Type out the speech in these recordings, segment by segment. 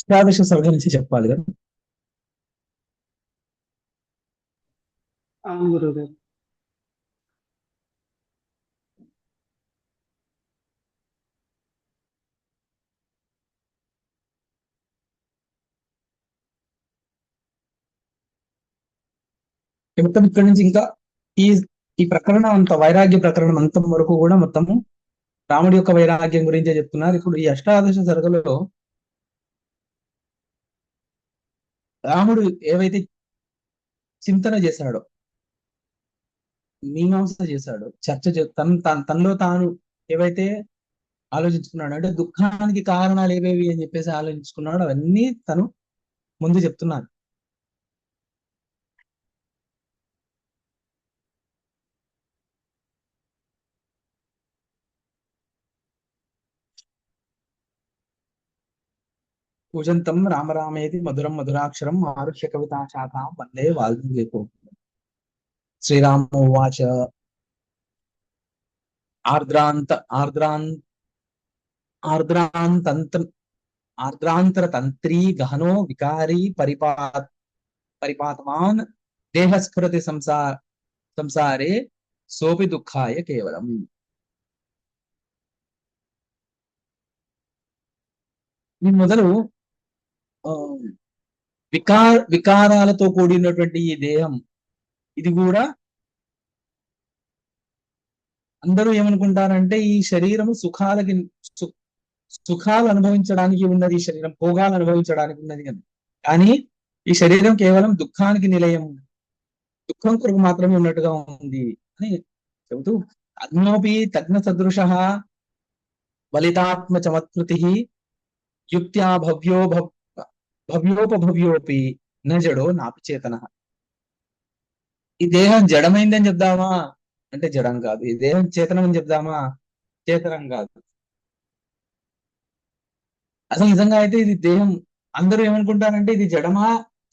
అష్టాదశ సర్గ నుంచి చెప్పాలి కదా. అవును గురువుగారు. మొత్తం ఇక్కడ నుంచి ఇంకా ఈ ఈ ప్రకరణం అంత వైరాగ్య ప్రకరణం అంతం వరకు కూడా మొత్తము రాముడి యొక్క వైరాగ్యం గురించే చెప్తున్నారు. ఇప్పుడు ఈ అష్టాదశ సర్గలో రాముడు ఏవైతే చింతన చేశాడో, మీమాంస చేశాడో, తనలో తాను ఏవైతే ఆలోచించుకున్నాడు, అంటే దుఃఖానికి కారణాలు ఏవేవి అని చెప్పేసి ఆలోచించుకున్నాడు, అవన్నీ తను ముందు చెప్తున్నాను. పూజంతం రామరామేతి మధురం మధురాక్షరం ఆరుష్య కవితా శాఖాం వందే వాల్మీకి. శ్రీరామ ఉవాచ ఆర్ద్రాంత ఆర్ద్రాన్ ఆర్ద్రాంతంత్ర ఆర్ద్రాంతరతంత్రీ గహనో వికారీ పరిపాతమాన్ దేహస్ఫురతి సంసారే సోపి దుఃఖాయ కేవలం. ఈ మొదలు ఆ, వికారాలతో కూడినటువంటి ఈ దేహం, ఇది కూడా అందరూ ఏమనుకుంటారంటే ఈ శరీరము సు- సుఖాలు అనుభవించడానికి ఉన్నది, ఈ శరీరం భోగాలు అనుభవించడానికి ఉన్నది అని. కానీ ఈ శరీరం కేవలం దుఃఖానికి నిలయం, దుఃఖం కొరకు మాత్రమే ఉన్నట్టుగా ఉంది అని చెబుతూ, అగ్నోపి తగ్న సదృశ బలితాత్మ చమత్కృతి యుక్త్యా భవ్యోపభవ్యోపి న జడో నాపి చేతన. ఈ దేహం జడమైంది అని చెప్దామా అంటే జడం కాదు, ఈ దేహం చేతనం అని చెప్దామా చేతనం కాదు. అసలు నిజంగా అయితే ఇది దేహం, అందరూ ఏమనుకుంటారంటే ఇది జడమా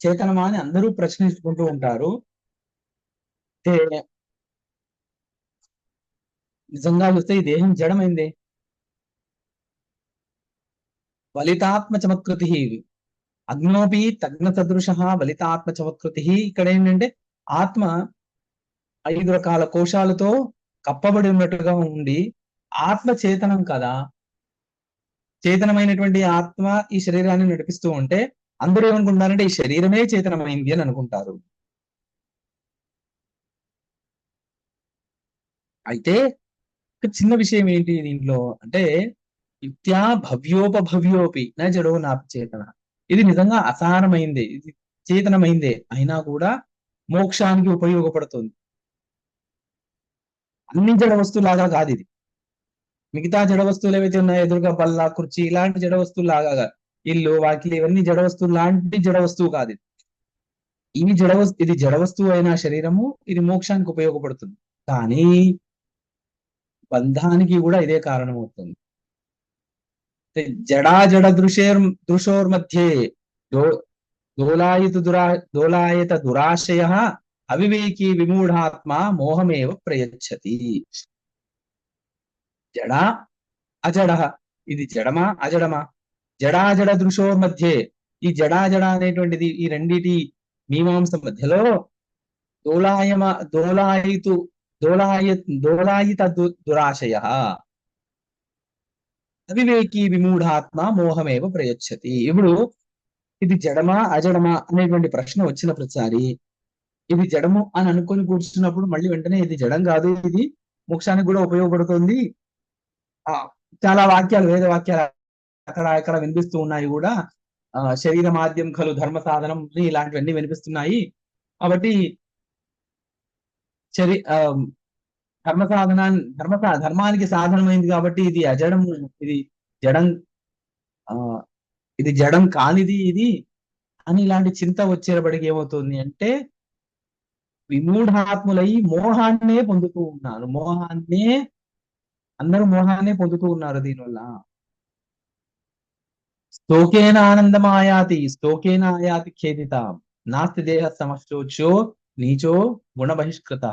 చేతనమా అని అందరూ ప్రశ్నించుకుంటూ ఉంటారు. అయితే నిజంగా చూస్తే ఈ దేహం జడమైంది. బలితాత్మ చమత్కృతి, అగ్నోపి తగ్న సదృశ బలితాత్మ చమత్కృతి. ఇక్కడ ఏంటంటే ఆత్మ 5 రకాల కోశాలతో కప్పబడి ఉన్నట్టుగా ఉండి, ఆత్మ చేతనం కదా, చేతనమైనటువంటి ఆత్మ ఈ శరీరాన్ని నడిపిస్తూ ఉంటే అందరూ ఏమనుకుంటారంటే ఈ శరీరమే చేతనమైంది అని అనుకుంటారు. అయితే ఒక చిన్న విషయం ఏంటి దీంట్లో అంటే, యుక్త్యా భవ్యోపభవ్యోపి నా జడో నా చేతన. ఇది నిజంగా అసారమైందే, ఇది చేతనమైందే, అయినా కూడా మోక్షానికి ఉపయోగపడుతుంది. అన్ని జడ వస్తువులాగా కాదు ఇది. మిగతా జడ వస్తువులు ఏవైతే ఉన్నాయో, ఎదురుగా బల్ల కుర్చీ ఇలాంటి జడ వస్తువులు లాగా కాదు. ఇల్లు వాకిలి ఇవన్నీ జడ వస్తువులు లాంటి జడ వస్తువు కాదు ఇది. ఇది జడ వస్తువు అయిన శరీరము, ఇది మోక్షానికి ఉపయోగపడుతుంది. కానీ బంధానికి కూడా ఇదే కారణమవుతుంది. జడా జడ దృశోర్మధ్యే దో దోలాయత దోలాయత దురాశయ అవివేకి విమూఢాత్మ మోహమేవ ప్రయచ్చతి. జడ అజడ, ఇది జడమా అజడమా? జడాజడ దృశోర్మధ్యే, ఈ జడాజడ అనేటువంటిది ఈ రెండిటి మీమాంస మధ్యలో దోలాయమ దోలాయితు దోలాయ దోలాయిత దురాశయ అవివేకి విమూఢాత్మ మోహమేవ ప్రయచ్చతి. ఇప్పుడు ఇది జడమా అజడమా అనేటువంటి ప్రశ్న వచ్చిన ప్రతిసారి ఇది జడము అని అనుకొని కూర్చున్నప్పుడు మళ్ళీ వెంటనే ఇది జడం కాదు, ఇది మోక్షానికి కూడా ఉపయోగపడుతుంది. ఆ చాలా వాక్యాలు, వేద వాక్యాలు అక్కడ ఇక్కడ వినిపిస్తూ ఉన్నాయి కూడా. శరీర మాధ్యం ఖలు ధర్మ సాధనం ఇలాంటివన్నీ వినిపిస్తున్నాయి. కాబట్టి శరీ ధర్మానికి సాధనమైంది కాబట్టి ఇది అజడం, ఇది జడం, ఆ ఇది జడం కానిది ఇది అని ఇలాంటి చింత వచ్చేటప్పటికి ఏమవుతుంది అంటే విమూఢాత్ములై మోహాన్నే పొందుతూ ఉన్నారు. అందరూ మోహాన్నే పొందుతూ ఉన్నారు దీనివల్ల. స్తోకేన ఆయాతి ఖేదిత నాస్తి దేహ సమశ్చోచ్యో నీచో గుణ బహిష్కృత.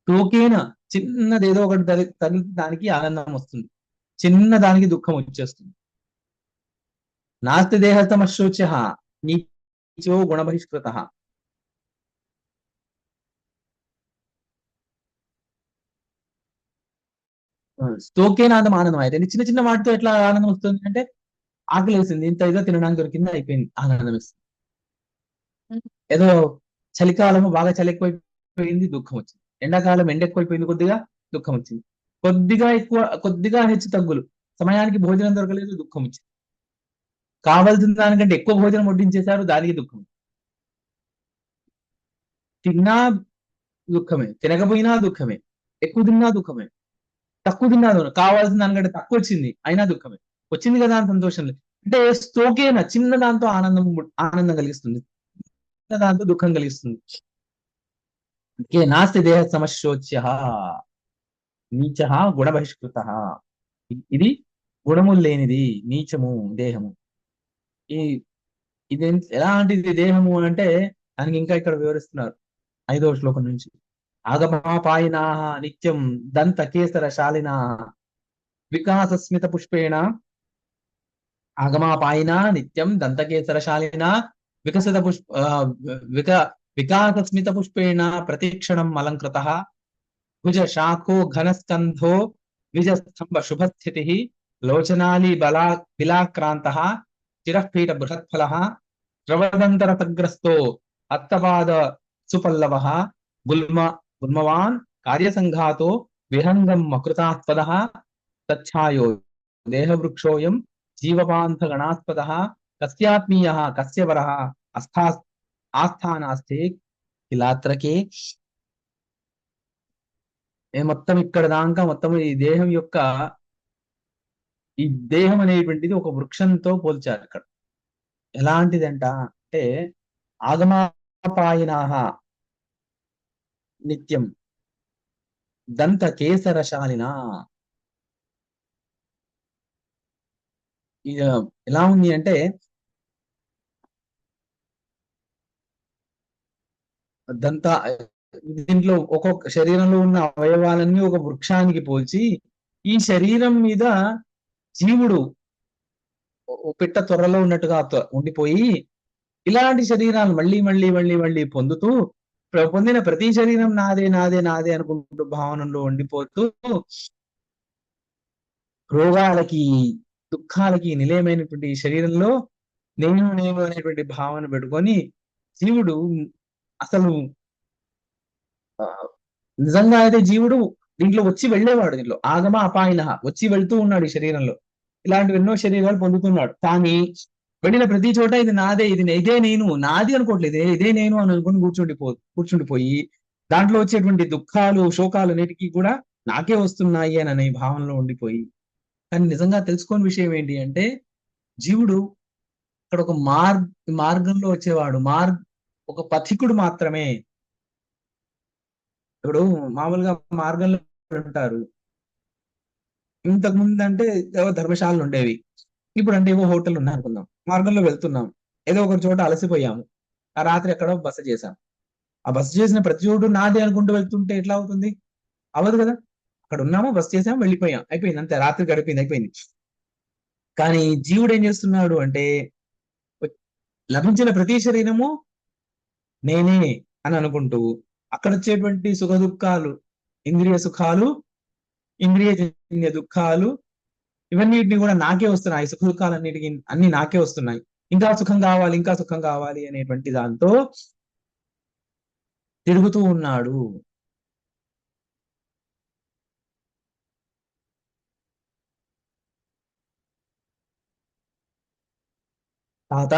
స్తోకేన, చిన్నదేదో ఒకటి తగిలితే దానికి ఆనందం వస్తుంది, చిన్న దానికి దుఃఖం వచ్చేస్తుంది. నాస్తి దేహస్తమశోచ్య నీచో గుణబహిష్కృత. స్తోకేనాదం ఆనందం అయితే చిన్న చిన్న వాటితో ఎట్లా ఆనందం వస్తుంది అంటే, ఆకలి వేసింది ఇంత ఇదో తినడానికి దొరికింది అయిపోయింది ఆనందం వేస్తుంది. ఏదో చలికాలము బాగా చలి ఎక్కువైపోయింది దుఃఖం వచ్చింది, ఎండాకాలం ఎండ ఎక్కువైపోయింది కొద్దిగా దుఃఖం వచ్చింది, కొద్దిగా ఎక్కువ కొద్దిగా హెచ్చు తగ్గులు, సమయానికి భోజనం దొరకలేదు దుఃఖం వచ్చింది, కావాల్సిన దానికంటే ఎక్కువ భోజనం వడ్డించేశారు దానికి దుఃఖం. తిన్నా దుఃఖమే, తినకపోయినా దుఃఖమే, ఎక్కువ తిన్నా దుఃఖమే, తక్కువ తిన్నా కావాల్సిన దానికంటే తక్కువ వచ్చింది అయినా దుఃఖమే, వచ్చింది కదా అని సంతోషం లేదు. అంటే స్తోకేన చిన్న దాంతో ఆనందం కలిగిస్తుంది, చిన్న దాంతో దుఃఖం కలిగిస్తుంది. అందుకే నాస్తి దేహ సమశోచ్య నీచ గుణ బహిష్కృత. ఇది గుణములు లేనిది నీచము దేహము. ఈ ఇది ఎలాంటిది దేహము అంటే దానికి ఇంకా ఇక్కడ వివరిస్తున్నారు 5వ శ్లోకం నుంచి. ఆగమాపాయినా నిత్యం దంత కేసర శాలినా వికాసస్మిత పుష్పేణ. ఆగమాపాయినా నిత్యం దంతకేసర శాలినా వికసిత పుష్ప విక వికాసస్మిత పుష్పేణ ప్రతిక్షణం అలంకృత భుజ శాఖో ఘనస్కంధో ద్విజస్తంభ శుభస్థితి లోచనాలి బిలాక్రాంత చిరఃపీఠ బృహత్ఫల శ్రవదంతరసగ్రస్తో అత్తపాద సుపల్లవ గుల్మ గుల్మవాన్ కార్యసంఘాతో విహంగం మకృతాస్పద తచ్ఛాయో దేహవృక్షోయం జీవపాంథగణాస్పద కస్యాత్మీయ కస్య వరః ఆస్థానాస్తే కిలాత్రకే. మొత్తం ఇక్కడ దాకా మొత్తం ఈ దేహం యొక్క ఈ దేహం అనేటువంటిది ఒక వృక్షంతో పోల్చారు అక్కడ. ఎలాంటిదంట అంటే ఆగమాపాయినాహ నిత్యం దంత కేసరశాలిన. ఇక ఎలా ఉంది అంటే దంత దీంట్లో ఒక్కొక్క శరీరంలో ఉన్న అవయవాలన్నీ ఒక వృక్షానికి పోల్చి ఈ శరీరం మీద జీవుడు పిట్ట త్వరలో ఉన్నట్టుగా ఉండిపోయి ఇలాంటి శరీరాలు మళ్ళీ మళ్ళీ మళ్ళీ మళ్ళీ పొందుతూ పొందిన ప్రతి శరీరం నాదే నాదే నాదే అనుకుంటూ భావనలో ఉండిపోతూ రోగాలకి దుఃఖాలకి నిలయమైనటువంటి శరీరంలో నేను నేను అనేటువంటి భావన పెట్టుకొని జీవుడు అసలు నిజంగా అయితే జీవుడు దీంట్లో వచ్చి వెళ్ళేవాడు, దీంట్లో ఆగమ అపాయన వచ్చి వెళ్తూ ఉన్నాడు ఈ శరీరంలో, ఇలాంటివి ఎన్నో శరీరాలు పొందుతున్నాడు. కానీ వెళ్ళిన ప్రతి చోట ఇది నాదే, ఇదే నేను, నాది అనుకోవట్లేదు, ఇదే నేను అని అనుకుని కూర్చుండిపోయి దాంట్లో వచ్చేటువంటి దుఃఖాలు శోకాలు అన్నిటికీ కూడా నాకే వస్తున్నాయి అని అనే భావనలో ఉండిపోయి. కానీ నిజంగా తెలుసుకోని విషయం ఏంటి అంటే జీవుడు అక్కడ ఒక మార్గంలో వచ్చేవాడు, ఒక పథికుడు మాత్రమే. ఇప్పుడు మామూలుగా మార్గంలో ఉంటారు, ఇంతకు ముందు అంటే ఏవో ధర్మశాలలు ఉండేవి, ఇప్పుడు అంటే ఏవో హోటల్ ఉన్నాయి అనుకుందాం. మార్గంలో వెళ్తున్నాం, ఏదో ఒక చోట అలసిపోయాము, ఆ రాత్రి ఎక్కడో బస చేశాం. ఆ బస చేసిన ప్రతి చోటు నాదే అనుకుంటూ వెళ్తుంటే ఎట్లా అవుతుంది? అవ్వదు కదా. అక్కడ ఉన్నాము, బస చేసాము, వెళ్ళిపోయాం, అయిపోయింది, అంతే, రాత్రి గడిపింది, అయిపోయింది. కానీ జీవుడు ఏం చేస్తున్నాడు అంటే లభించిన ప్రతి శరీరము నేనే అని అనుకుంటూ అక్కడ వచ్చేటువంటి సుఖ దుఃఖాలు, ఇంద్రియ సుఖాలు, ఇంద్రియ దుఃఖాలు, ఇవన్నిటిని కూడా నాకే వస్తున్నాయి, సుఖ దుఃఖాలన్నిటికీ అన్ని నాకే వస్తున్నాయి, ఇంకా సుఖం కావాలి, ఇంకా సుఖం కావాలి అనేటువంటి దాంతో తిరుగుతూ ఉన్నాడు. తాత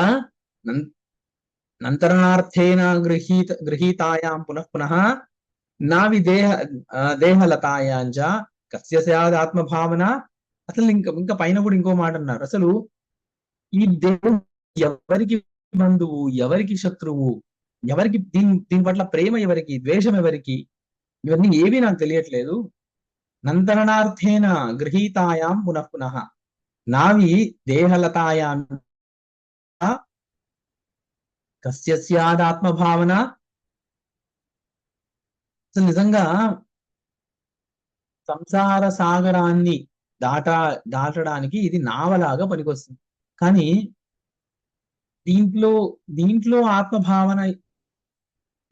నంతరణార్థేన గృహీతాయాం పునః పునః నావి దేహలతాయాంచ కస్య స్యాద్ ఆత్మభావన. అసలు ఇంకా పైన కూడా ఇంకో మాట అన్నారు, అసలు ఈ దేహం ఎవరికి బంధువు, ఎవరికి శత్రువు, ఎవరికి దీని పట్ల ప్రేమ ఎవరికి, ద్వేషం ఎవరికి, ఇవన్నీ ఏవి నాకు తెలియట్లేదు. నంతరణార్థేన గృహీతాయాం పునః పునః నావి దేహలతాయాం కస్య స్యాద్ ఆత్మభావన. అసలు నిజంగా సంసార సాగరాన్ని దాటడానికి ఇది నావలాగా పనికొస్తుంది. కానీ దీంట్లో దీంట్లో ఆత్మభావన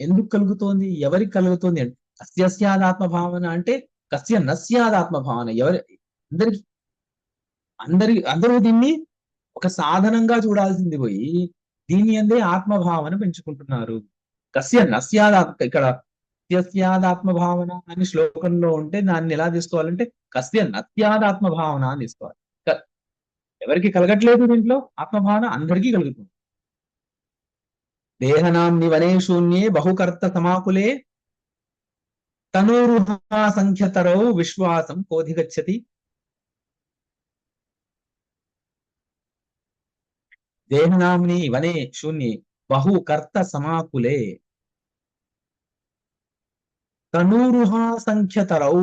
ఎందుకు కలుగుతోంది, ఎవరికి కలుగుతోంది అంటే కస్యస్యాద్ ఆత్మభావన అంటే కస్య నస్యాద్ ఆత్మభావన. అందరికి అందరూ దీన్ని ఒక సాధనంగా చూడాల్సింది పోయి దీని అందే ఆత్మభావన పెంచుకుంటున్నారు. కస్య నస్యాదాత్మ, ఇక్కడ కస్యాదాత్మభావన అని శ్లోకంలో ఉంటే దాన్ని ఎలా తీసుకోవాలంటే కస్య నస్యాదాత్మభావన అని తీసుకోవాలి. ఎవరికి కలగట్లేదు దీంట్లో ఆత్మభావన, అందరికీ కలుగుతుంది. దేహనాం నివనే శూన్యే బహుకర్త సమాకులే తనూరుహా సంఖ్యతరౌ విశ్వాసం కోధిగచ్చతి. దేహనాంని వనే శూన్యే బహుకర్త సమాకులే తనూరుహా సంఖ్యతరౌ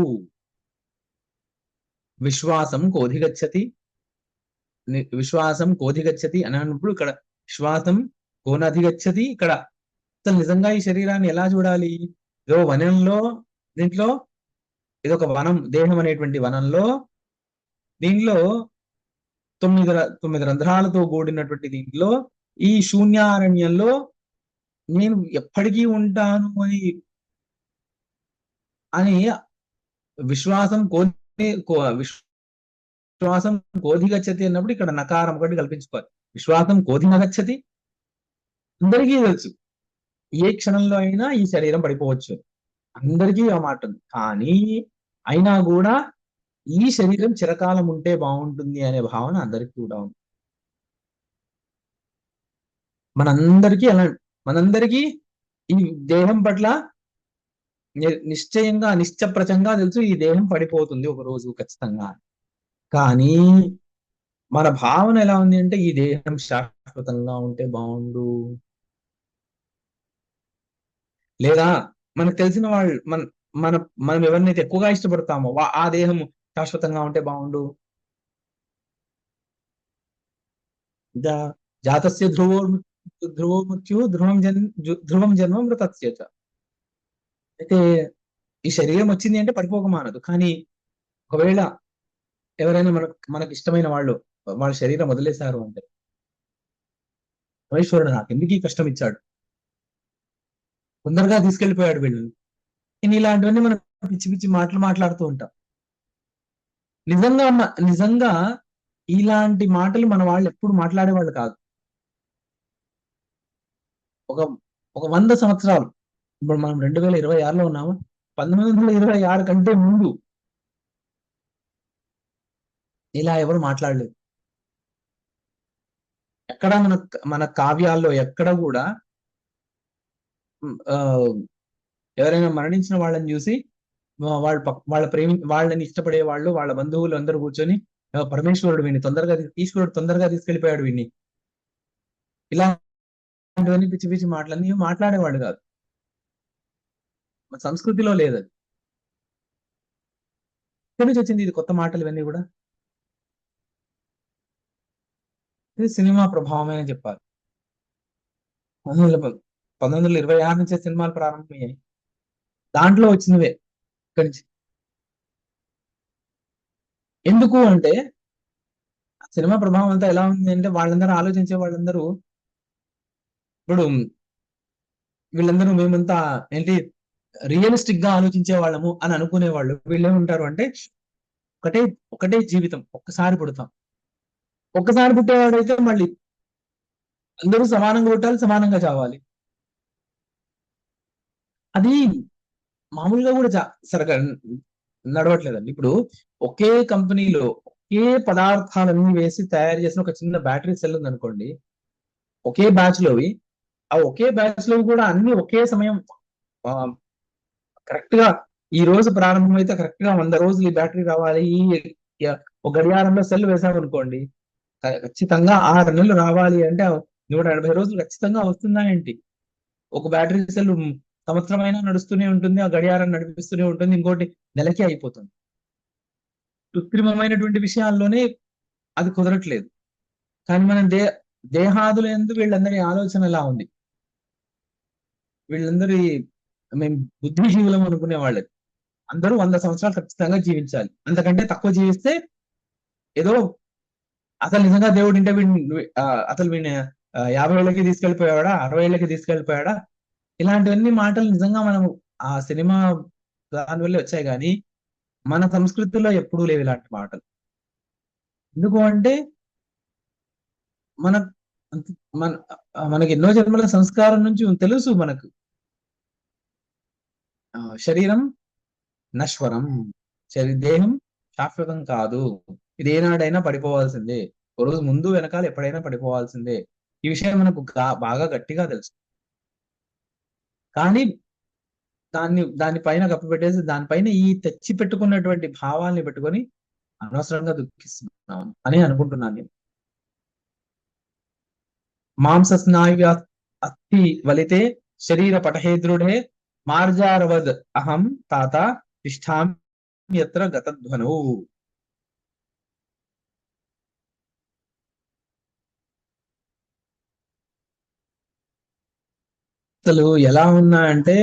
విశ్వాసం కోధిగచ్చతి. విశ్వాసం కోధిగచ్చతి అని అన్నప్పుడు ఇక్కడ విశ్వాసం కోనధిగచ్చతి. ఇక్కడ అసలు నిజంగా ఈ శరీరాన్ని ఎలా చూడాలి? ఇదో వనంలో, దీంట్లో ఇదొక వనం, దేహం అనేటువంటి వనంలో, దీనిలో తొమ్మిది రంధ్రాలతో కూడినటువంటి దీంట్లో ఈ శూన్యారణ్యంలో నేను ఎప్పటికీ ఉంటాను అని విశ్వాసం విశ్వాసం కోధిగచ్చతి అన్నప్పుడు ఇక్కడ నకారం ఒకటి కల్పించుకోవాలి. విశ్వాసం కోధినగచ్చతి, అందరికీ తెలుసు ఏ క్షణంలో అయినా ఈ శరీరం పడిపోవచ్చు, అందరికీ ఆ మాట ఉంది. కానీ అయినా కూడా ఈ శరీరం చిరకాలం ఉంటే బాగుంటుంది అనే భావన అందరికీ కూడా ఉంది. మనందరికీ ఈ దేహం పట్ల నిశ్చయంగా నిశ్చప్రచంగా తెలుసు ఈ దేహం పడిపోతుంది ఒక రోజు ఖచ్చితంగా. కానీ మన భావన ఎలా ఉంది అంటే ఈ దేహం శాశ్వతంగా ఉంటే బాగుండు, లేదా మనకు తెలిసిన వాళ్ళు మనం ఎవరినైతే ఎక్కువగా ఇష్టపడతామో ఆ దేహం శాశ్వతంగా ఉంటే బాగుండు. జాతస్య ధ్రువో మృత్యు ధ్రువం జన్మ మృతస్య చ. అయితే ఈ శరీరం వచ్చింది అంటే పడిపోక మానదు. కానీ ఒకవేళ ఎవరైనా మనకు ఇష్టమైన వాళ్ళ శరీరం వదిలేశారు అంటే, పరమేశ్వరుడు నాకు ఎందుకు ఈ కష్టం ఇచ్చాడు, తొందరగా తీసుకెళ్లిపోయాడు వీళ్ళని, ఇలాంటివన్నీ మనం పిచ్చి పిచ్చి మాటలు మాట్లాడుతూ ఉంటాం. నిజంగా ఇలాంటి మాటలు మన వాళ్ళు ఎప్పుడు మాట్లాడేవాళ్ళు కాదు. ఒక 100 సంవత్సరాలు, ఇప్పుడు మనం 2026లో ఉన్నాము, 1926 కంటే ముందు ఇలా ఎవరు మాట్లాడలేదు. ఎక్కడ మన కావ్యాల్లో ఎక్కడ కూడా ఎవరైనా మరణించిన వాళ్ళని చూసి వాళ్ళని ఇష్టపడే వాళ్ళు, వాళ్ళ బంధువులు అందరూ కూర్చొని పరమేశ్వరుడు వీడిని తొందరగా తీసుకెళ్లిపోయాడు వీడిని, ఇలాంటివన్నీ పిచ్చి పిచ్చి మాటలన్నీ మాట్లాడేవాళ్ళు కాదు. సంస్కృతిలో లేదు అది. ఎక్కడి నుంచి వచ్చింది ఇది కొత్త మాటలు ఇవన్నీ కూడా? ఇది సినిమా ప్రభావమే అని చెప్పాలి. 1926 నుంచే సినిమాలు ప్రారంభమయ్యాయి, దాంట్లో వచ్చినవే ఇక్కడి నుంచి. ఎందుకు అంటే సినిమా ప్రభావం అంతా ఎలా ఉంది అంటే వాళ్ళందరూ ఆలోచించే వాళ్ళందరూ ఇప్పుడు వీళ్ళందరూ మేమంతా ఏంటి రియలిస్టిక్ గా ఆలోచించే వాళ్ళము అని అనుకునేవాళ్ళు. వీళ్ళు ఏమంటారు అంటే ఒకటే జీవితం, ఒక్కసారి పుడతాం, ఒక్కసారి పుట్టేవాడైతే మళ్ళీ అందరూ సమానంగా పుట్టాలి, సమానంగా చావాలి. అది మామూలుగా కూడా సరిగా నడవట్లేదండి. ఇప్పుడు ఒకే కంపెనీలో ఒకే పదార్థాలన్నీ వేసి తయారు చేసిన ఒక చిన్న బ్యాటరీ సెల్ ఉంది అనుకోండి, ఒకే బ్యాచ్ లోవి కూడా అన్ని ఒకే సమయం కరెక్ట్ గా ఈ రోజు ప్రారంభమైతే కరెక్ట్ గా 100 రోజులు ఈ బ్యాటరీ రావాలి, ఒక గడియారంలో సెల్ వేసామనుకోండి ఖచ్చితంగా 6 నెలలు రావాలి అంటే 180 రోజులు ఖచ్చితంగా వస్తుందా ఏంటి? ఒక బ్యాటరీ సెల్ సంవత్సరమైనా నడుస్తూనే ఉంటుంది, ఆ గడియారం నడిపిస్తూనే ఉంటుంది, ఇంకోటి నెలకి అయిపోతుంది. కృత్రిమమైనటువంటి విషయాల్లోనే అది కుదరట్లేదు. కానీ మనం దేహాదులు ఎందుకు వీళ్ళందరి ఆలోచన ఎలా ఉంది, వీళ్ళందరి మేము బుద్ధిజీవులం అనుకునే వాళ్ళకి అందరూ 100 సంవత్సరాలు ఖచ్చితంగా జీవించాలి, అంతకంటే తక్కువ జీవిస్తే ఏదో అసలు నిజంగా దేవుడు అంటే అసలు వీడిని 50 ఏళ్ళకి తీసుకెళ్లిపోయాడా, 60 ఏళ్ళకి తీసుకెళ్లిపోయాడా, ఇలాంటివన్నీ మాటలు నిజంగా మనం ఆ సినిమా దానివల్లే వచ్చాయి కానీ మన సంస్కృతిలో ఎప్పుడూ లేవు ఇలాంటి మాటలు. ఎందుకు అంటే మన మన మనకి ఎన్నో జన్మల సంస్కారం నుంచి తెలుసు మనకు శరీరం నశ్వరం, దేహం శాశ్వతం కాదు, ఇది ఏనాడైనా పడిపోవాల్సిందే, ఒక రోజు ముందు వెనకాల ఎప్పుడైనా పడిపోవాల్సిందే. ఈ విషయం మనకు బాగా గట్టిగా తెలుసు. కానీ దాని పైన కప్పు పెట్టేసి దానిపైన ఈ తెచ్చి పెట్టుకున్నటువంటి భావాల్ని పెట్టుకొని అనవసరంగా దుఃఖిస్తున్నాం అని అనుకుంటున్నాను నేను. మాంస స్నాయు అస్థి వలితే శరీర పటహేద్రుడే మార్జారవద్ అహం తాత తిష్టాం యత్ర గతధ్వనౌ. అసలు ఎలా ఉన్నా అంటే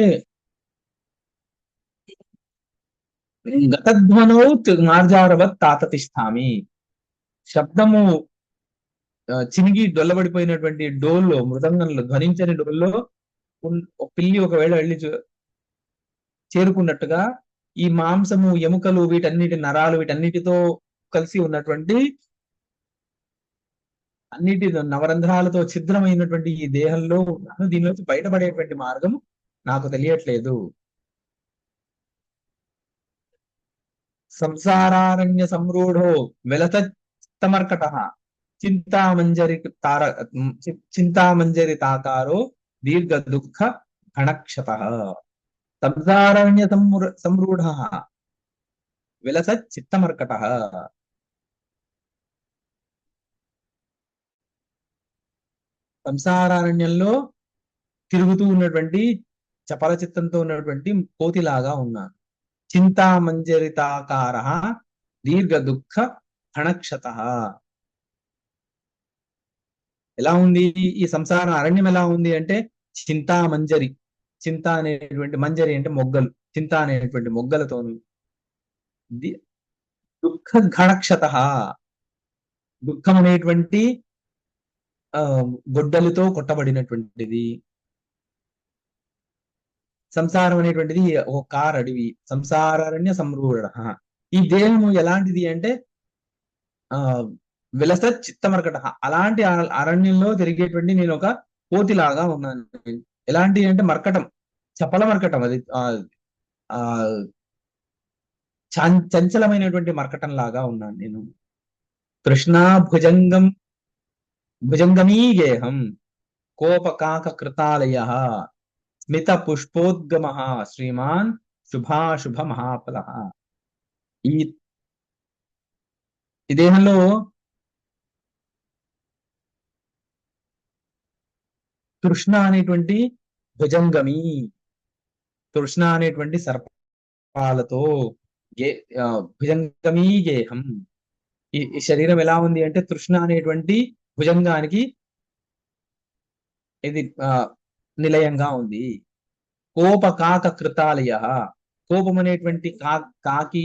గతధ్వనౌ మార్జారవత్ తాత తిష్టామి. శబ్దము చినిగి డొల్లబడిపోయినటువంటి డోల్లో, మృదంగంలో, ధ్వనించని డోల్లో ఒక పిల్లి ఒకవేళ వెళ్ళి చేరుకున్నట్టుగా ఈ మాంసము, ఎముకలు, వీటన్నిటి నరాలు, వీటన్నిటితో కలిసి ఉన్నటువంటి అన్నిటి నవరంధ్రాలతో ఛిద్రమైనటువంటి ఈ దేహంలో దీనిలోకి బయటపడేటువంటి మార్గం నాకు తెలియట్లేదు. సంసారారణ్య సంరూఢో వెలతమర్కట చింతామంజరి తార చింతామంజరి తాకారో దీర్ఘ దుఃఖ గణక్షత. సంసారారణ్య సంరూఢ విలస చిత్తమర్కట. సంసారారణ్యంలో తిరుగుతూ ఉన్నటువంటి చపల చిత్తంతో ఉన్నటువంటి కోతిలాగా ఉన్నాను. చింతామంజరితాకార దీర్ఘ దుఃఖ గణక్షత. ఎలా ఉంది ఈ సంసార అరణ్యం? ఎలా ఉంది అంటే చింతామంజరి, చింత అనేటువంటి, మంజరి అంటే మొగ్గలు, చింత అనేటువంటి మొగ్గలతో, దుఃఖ గణక్షత, దుఃఖం అనేటువంటి గొడ్డలితో కొట్టబడినటువంటిది. సంసారం అనేటువంటిది ఒక కార్ అడవి, సంసారారణ్య సంరూఢ. ఈ దేహము ఎలాంటిది అంటే విలస చిత్తమర్కట, అలాంటి అరణ్యంలో తిరిగేటువంటి నేను ఒక కోతిలాగా ఉన్నాను. ఎలాంటి అంటే మర్కటం, చపల మర్కటం, అది ఆ చంచలమైనటువంటి మర్కటం లాగా ఉన్నాను నేను. కృష్ణా భుజంగమీ గేహం కోపకాక కృతాలయ స్మిత పుష్పోద్గమ శ్రీమాన్ శుభాశుభ మహాఫల. ఈ దేహంలో కృష్ణ అనేటువంటి భుజంగమి, కృష్ణ అనేటువంటి సర్పాలతో భుజంగమీ గేహం. ఈ శరీరం ఎలా ఉంది అంటే తృష్ణ అనేటువంటి భుజంగానికి ఇది నిలయంగా ఉంది. కోప కాక కృతాలయ, కోపం అనేటువంటి కాకి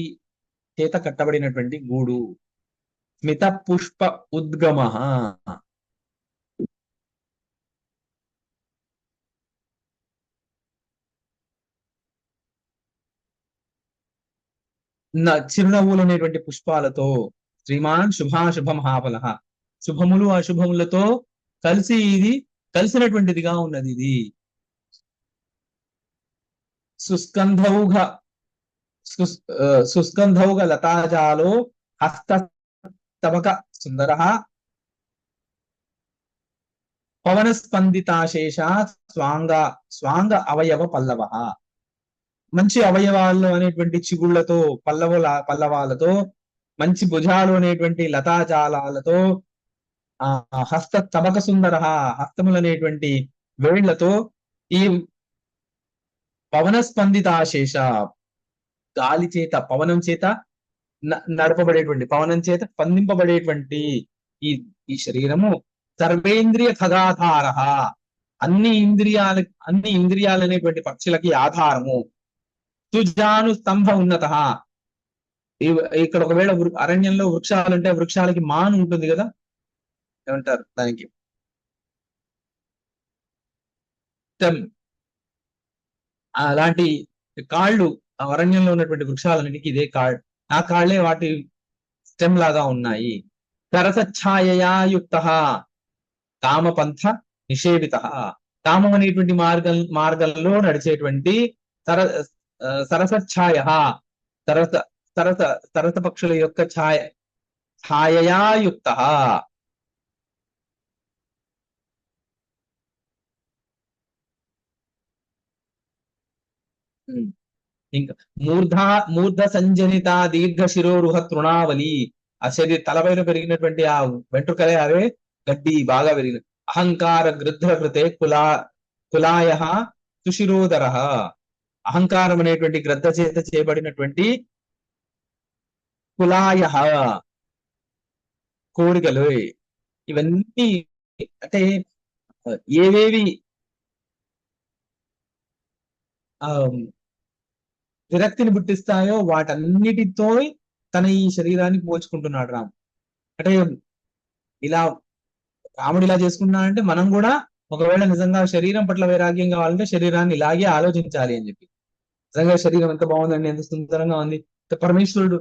చేత కట్టబడినటువంటి గూడు. స్మిత పుష్ప ఉద్గమ, చిరునవ్వులు అనేటువంటి పుష్పాలతో. శ్రీమాన్ శుభాశుభ మహాఫల, శుభములు అశుభములతో కలిసి ఇది కలిసినటువంటిదిగా ఉన్నది. ఇది సుస్కంధౌఘ లతాజాలో హస్త తమక సుందర పవన స్పందితాశేష స్వాంగ అవయవ పల్లవ. మంచి అవయవాలు అనేటువంటి చిగుళ్లతో, పల్లవాలతో, మంచి భుజాలు అనేటువంటి లతాజాలాలతో, హస్త తమక సుందర, హస్తములు అనేటువంటి వేళ్లతో, ఈ పవన స్పందితాశేష, గాలి చేత, పవనం చేత నడపబడేటువంటి, పవనం చేత స్పందింపబడేటువంటి ఈ శరీరము సర్వేంద్రియ ఖగాధార, అన్ని ఇంద్రియాలు అనేటువంటి పక్షులకి ఆధారము. సుజాను స్తంభ ఉన్నత, ఇక్కడ ఒకవేళ అరణ్యంలో వృక్షాలు ఉంటే వృక్షాలకి మాను ఉంటుంది కదా, ఏమంటారు దానికి, స్టెమ్. అలాంటి కాళ్ళు ఆ అరణ్యంలో ఉన్నటువంటి వృక్షాలన్నిటికీ ఇదే కాళ్ళు, ఆ కాళ్ళే వాటి స్టెమ్ లాగా ఉన్నాయి. సరసఛాయయా యుక్త కామపంథ నిషేవిత. కామం అనేటువంటి మార్గంలో నడిచేటువంటి సర సరసఛాయ, సరస సరస సరస పక్షుల యొక్క ఛాయయా యుక్త. ఇంకా మూర్ధ సంజనిత దీర్ఘ శిరోరుహ తృణావలి. ఆ తలపైన పెరిగినటువంటి ఆ వెంట్రుకలే అవే గడ్డి బాగా పెరిగిన. అహంకార గృధ్ర కృతే కులాయ సుశిరోదర. అహంకారం అనేటువంటి గ్రద్ద చేత చేయబడినటువంటి కులాయ కోరికలు, ఇవన్నీ అంటే ఏవేవి ఆ విరక్తిని పుట్టిస్తాయో వాటన్నిటితో తన ఈ శరీరాన్ని పోల్చుకుంటున్నాడు రాము. అంటే ఇలా రాముడు ఇలా చేసుకున్నాడంటే మనం కూడా ఒకవేళ నిజంగా శరీరం పట్ల వైరాగ్యం కావాలంటే శరీరాన్ని ఇలాగే ఆలోచించాలి అని చెప్పి. నిజంగా శరీరం ఎంత బాగుందండి, ఎంత సుందరంగా ఉంది, పరమేశ్వరుడు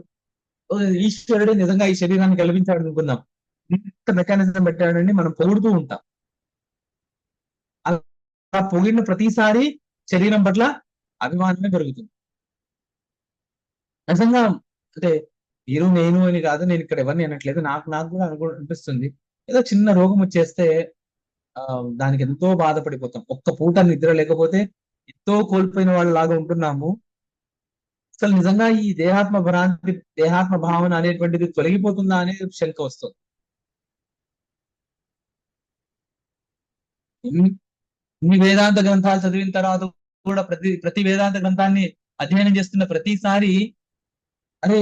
ఈశ్వరుడే నిజంగా ఈ శరీరాన్ని కల్పించాడు అనుకుందాం, ఇంత మెకానిజం పెట్టాడండి, మనం పొగుడుతూ ఉంటాం. అలా పొగిడిన ప్రతిసారి శరీరం పట్ల అభిమానమే పెరుగుతుంది. నిజంగా అంటే మీరు నేను అని కాదు, నేను ఇక్కడ ఎవరిని అనట్లేదు, నాకు కూడా అనిపిస్తుంది. ఏదో చిన్న రోగం వచ్చేస్తే దానికి ఎంతో బాధపడిపోతాం. ఒక్క పూట నిద్ర లేకపోతే ఎంతో కోల్పోయిన వాళ్ళ లాగా ఉంటున్నాము. అసలు నిజంగా ఈ దేహాత్మ భావన అనేటువంటిది తొలగిపోతుందా అనే శంక వస్తుంది. ఇన్ని వేదాంత గ్రంథాలు చదివిన తర్వాత కూడా ప్రతి వేదాంత గ్రంథాన్ని అధ్యయనం చేస్తున్న ప్రతిసారి అరే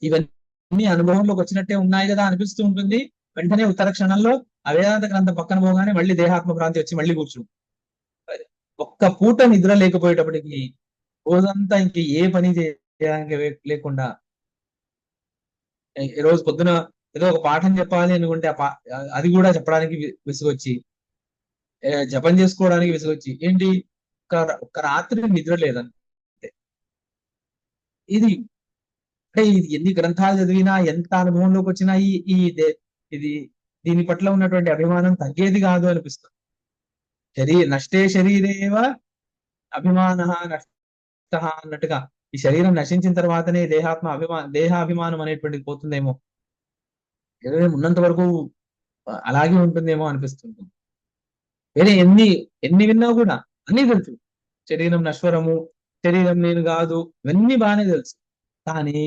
ఇవన్నీ అనుభవంలోకి వచ్చినట్టే ఉన్నాయి కదా అనిపిస్తూ ఉంటుంది. వెంటనే ఉత్తర క్షణంలో ఆ వేదాంత గ్రంథం పక్కన పోగానే మళ్ళీ దేహాత్మ భ్రాంతి వచ్చి మళ్ళీ కూర్చుంది. ఒక్క పూట నిద్ర లేకపోయేటప్పటికి రోజంతా ఇంక ఏ పని చేయడానికి లేకుండా, ఈ రోజు పొద్దున ఏదో ఒక పాఠం చెప్పాలి అనుకుంటే అది కూడా చెప్పడానికి విసుగొచ్చి, జపం చేసుకోవడానికి విసుగొచ్చి, ఏంటి ఒక్క రాత్రి నిద్ర లేదంటే ఇది అంటే ఇది ఎన్ని గ్రంథాలు చదివినా ఎంత అనుభవంలోకి వచ్చినా ఇది దీని పట్ల ఉన్నటువంటి అభిమానం తగ్గేది కాదు అనిపిస్తుంది. నష్టే శరీరేవ అభిమాన నష్ట అన్నట్టుగా ఈ శరీరం నశించిన తర్వాతనే దేహాభిమానం అనేటువంటిది పోతుందేమో, ఉన్నంత వరకు అలాగే ఉంటుందేమో అనిపిస్తుంది. వేరే ఎన్ని విన్నా కూడా అన్ని తెలుసు, శరీరం నశ్వరము, శరీరం నేను కాదు, ఇవన్నీ బాగానే తెలుసు. కానీ